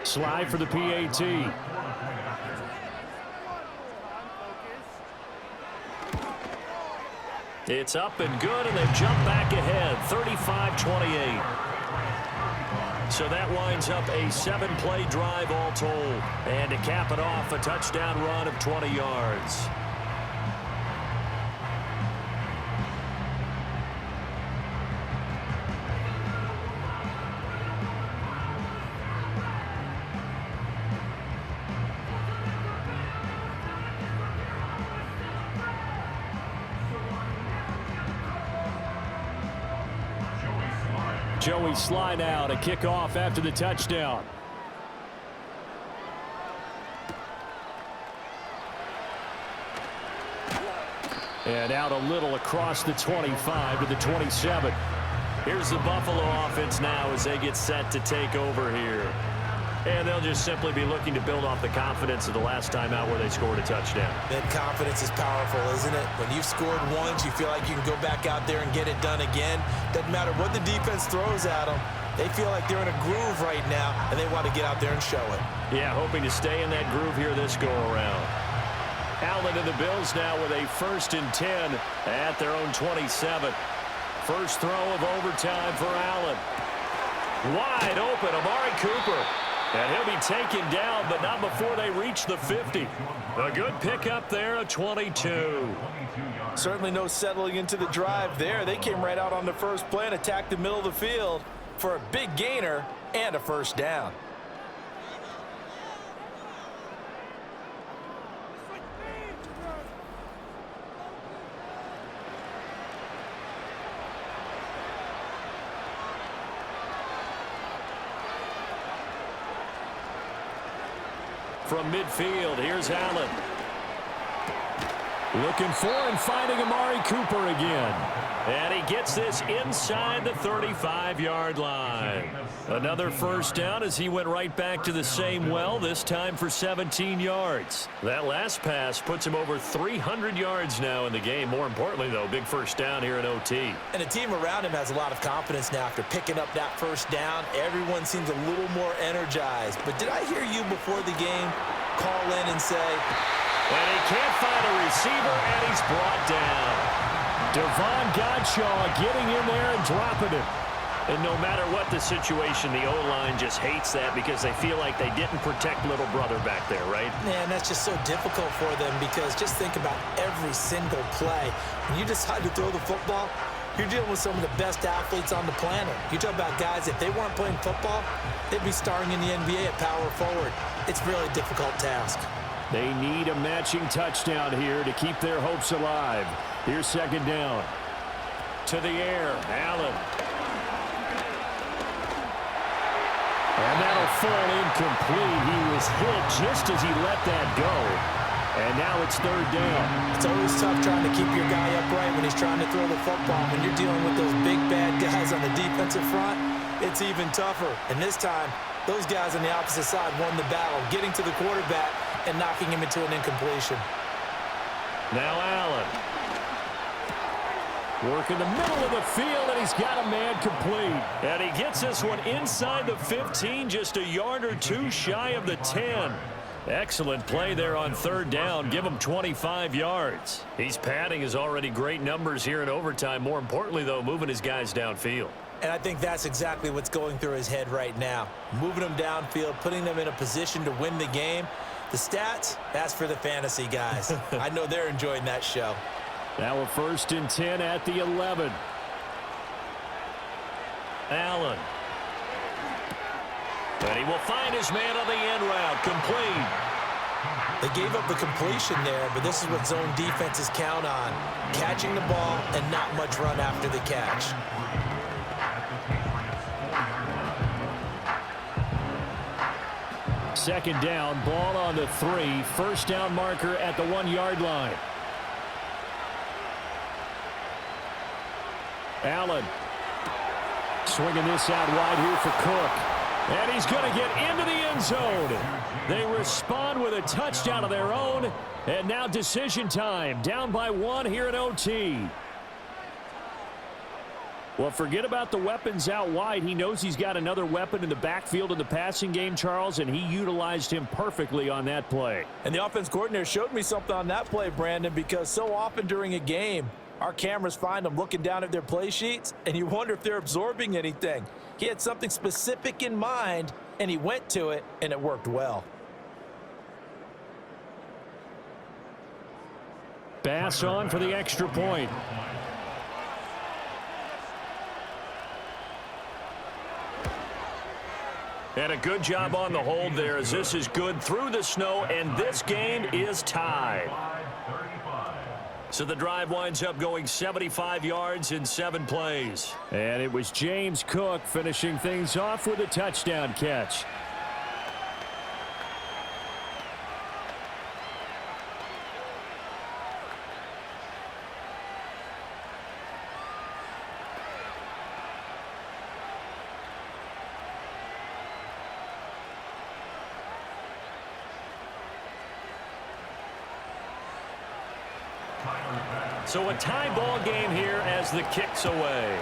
Slide for the PAT. It's up and good, and they've jumped back ahead, 35-28. So that winds up a 7-play drive all told. And to cap it off, a touchdown run of 20 yards. Joey slide out, a kickoff after the touchdown. And out a little across the 25 to the 27.
Here's the Buffalo offense now as they get set to take over here. And they'll just simply be looking to build off the confidence of the last time out where they scored a touchdown.
That confidence is powerful, isn't it? When you've scored once, you feel like you can go back out there and get it done again. Doesn't matter what the defense throws at them. They feel like they're in a groove right now, and they want to get out there and show it.
Yeah, hoping to stay in that groove here this go-around.
Allen and the Bills now with a 1st and 10 at their own 27. First throw of overtime for Allen. Wide open, Amari Cooper. And he'll be taken down, but not before they reach the 50. A good pickup there, a 22.
Certainly no settling into the drive there. They came right out on the first play and attacked the middle of the field for a big gainer and a first down.
From midfield, here's Allen. Looking for and finding Amari Cooper again. And he gets this inside the 35-yard line. Another first down as he went right back to the same well, this time for 17 yards. That last pass puts him over 300 yards now in the game. More importantly, though, big first down here in OT.
And the team around him has a lot of confidence now after picking up that first down. Everyone seems a little more energized. But did I hear you before the game call in and say,
and he can't find a receiver, and he's brought down. Devon Godshaw getting in there and dropping it.
And no matter what the situation, the O-line just hates that because they feel like they didn't protect little brother back there, right?
Man, that's just so difficult for them because just think about every single play. When you decide to throw the football, you're dealing with some of the best athletes on the planet. You talk about guys, if they weren't playing football, they'd be starring in the NBA at power forward. It's a really difficult task.
They need a matching touchdown here to keep their hopes alive. Here's second down. To the air, Allen. And that'll fall incomplete. He was hit just as he let that go. And now it's third down.
It's always tough trying to keep your guy upright when he's trying to throw the football. When you're dealing with those big, bad guys on the defensive front, it's even tougher. And this time, those guys on the opposite side won the battle, getting to the quarterback and knocking him into an incompletion.
Now Allen. Work in the middle of the field, and he's got a man complete. And he gets this one inside the 15, just a yard or two shy of the 10. Excellent play there on third down. Give him 25 yards. He's padding his already great numbers here in overtime. More importantly, though, moving his guys downfield.
And I think that's exactly what's going through his head right now. Moving them downfield, putting them in a position to win the game. The stats, that's for the fantasy guys. I know they're enjoying that show.
Now a 1st and 10 at the 11. Allen. And he will find his man on the end route. Complete.
They gave up the completion there, but this is what zone defenses count on. Catching the ball and not much run after the catch.
Second down, ball on the 3. First down marker at the 1-yard line. Allen swinging this out wide here for Cook. And he's going to get into the end zone. They respond with a touchdown of their own. And now decision time. Down by 1 here in OT. Well, forget about the weapons out wide. He knows he's got another weapon in the backfield in the passing game, Charles, and he utilized him perfectly on that play.
And the offense coordinator showed me something on that play, Brandon, because so often during a game, our cameras find them looking down at their play sheets, and you wonder if they're absorbing anything. He had something specific in mind, and he went to it, and it worked well.
Bass on for the extra point.
And a good job on the hold there as this is good through the snow, and this game is tied. So the drive winds up going 75 yards in 7 plays.
And it was James Cook finishing things off with a touchdown catch.
So a tie ball game here as the kick's away.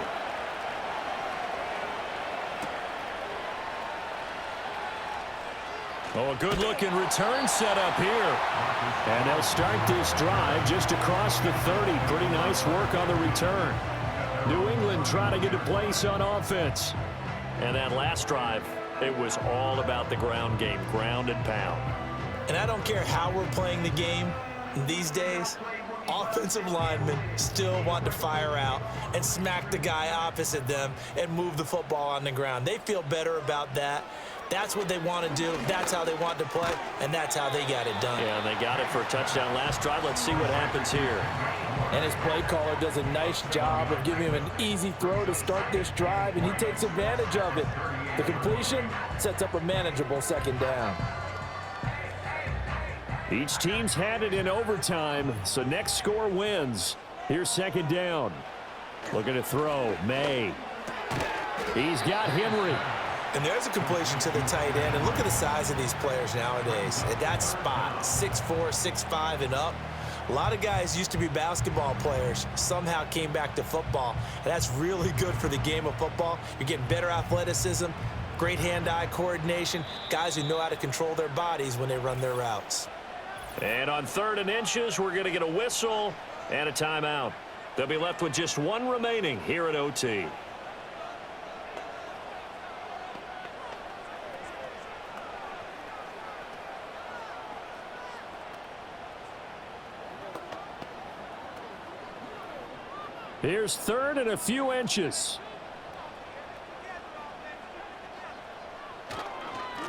Oh, a good-looking return set up here. And they'll start this drive just across the 30. Pretty nice work on the return. New England trying to get a place on offense.
And that last drive, it was all about the ground game, ground and pound.
And I don't care how we're playing the game these days, offensive linemen still want to fire out and smack the guy opposite them and move the football on the ground. They feel better about that. That's what they want to do. That's how they want to play, and that's how they got it done.
Yeah, and they got it for a touchdown last drive. Let's see what happens here.
And his play caller does a nice job of giving him an easy throw to start this drive, and he takes advantage of it. The completion sets up a manageable second down.
Each team's had it in overtime, so next score wins. Here's second down. Looking to throw, May. He's got Henry.
And there's a completion to the tight end. And look at the size of these players nowadays. At that spot, 6'4", 6'5", and up. A lot of guys used to be basketball players, somehow came back to football. And that's really good for the game of football. You're getting better athleticism, great hand-eye coordination, guys who know how to control their bodies when they run their routes.
And on 3rd and inches, we're going to get a whistle and a timeout. They'll be left with just one remaining here at OT.
Here's 3rd and a few inches.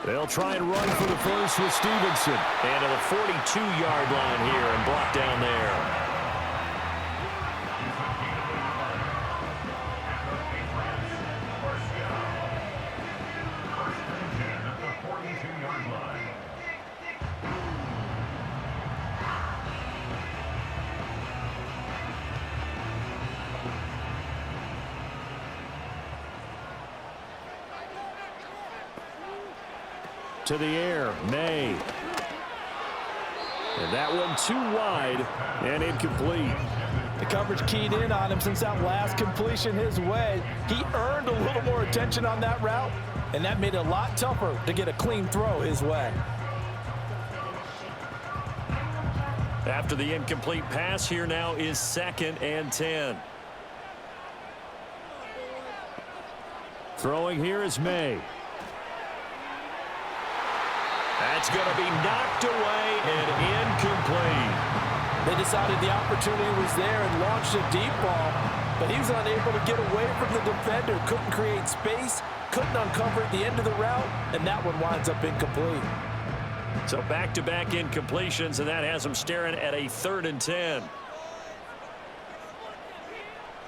They'll try and run for the first with Stevenson.
And to the 42-yard line here and brought down there.
To the air, May. And that one too wide and incomplete.
The coverage keyed in on him since that last completion his way. He earned a little more attention on that route, and that made it a lot tougher to get a clean throw his way.
After the incomplete pass, here now is 2nd and 10.
Throwing here is May.
That's going to be knocked away and incomplete.
They decided the opportunity was there and launched a deep ball, but he was unable to get away from the defender, couldn't create space, couldn't uncover at the end of the route, and that one winds up incomplete.
So back-to-back incompletions, and that has them staring at a 3rd and 10.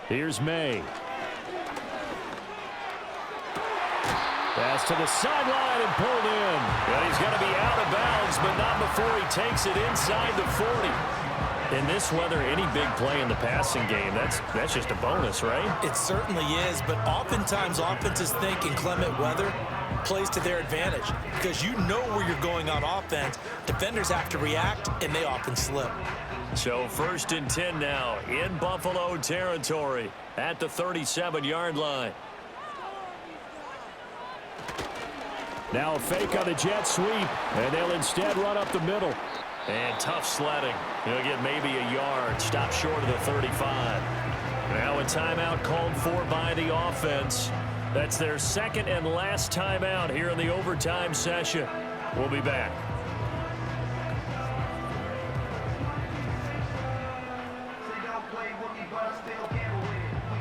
Here's May. Pass to the sideline and pulled in.
Well, he's going to be out of bounds, but not before he takes it inside the 40. In this weather, any big play in the passing game, that's just a bonus, right?
It certainly is, but oftentimes offenses think in clement weather plays to their advantage because you know where you're going on offense. Defenders have to react, and they often slip.
So 1st and 10 now in Buffalo territory at the 37-yard line.
Now a fake on the jet sweep, and they'll instead run up the middle.
And tough sledding. He'll get maybe a yard, stop short of the 35. Now a timeout called for by the offense. That's their 2nd and last timeout here in the overtime session. We'll be back.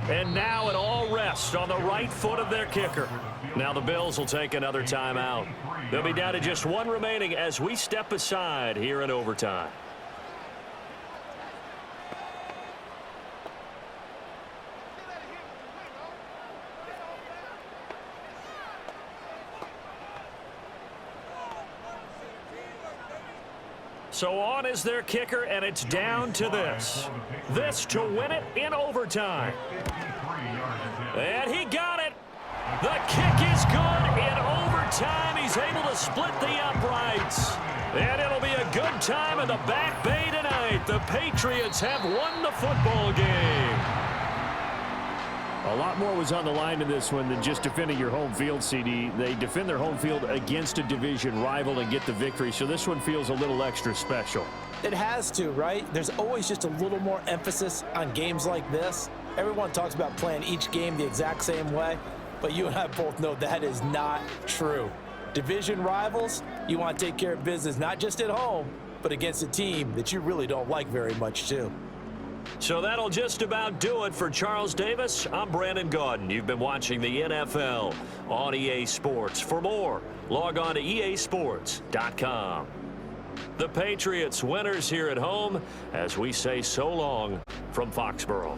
And now it all rests on the right foot of their kicker. Now the Bills will take another timeout. They'll be down to just one remaining as we step aside here in overtime.
So on is their kicker, and it's down to this. This to win it in overtime. And he got it. The kick is good in overtime. He's able to split the uprights. And it'll be a good time in the back bay tonight. The Patriots have won the football game. A lot more was on the line in this one than just defending your home field, CD. They defend their home field against a division rival and get the victory, so this one feels a little extra special.
It has to, right? There's always just a little more emphasis on games like this. Everyone talks about playing each game the exact same way, but you and I both know that is not true. Division rivals, you want to take care of business not just at home, but against a team that you really don't like very much, too.
So that'll just about do it for Charles Davis. I'm Brandon Gaudin. You've been watching the NFL on EA Sports. For more, log on to easports.com. The Patriots winners here at home as we say so long from Foxborough.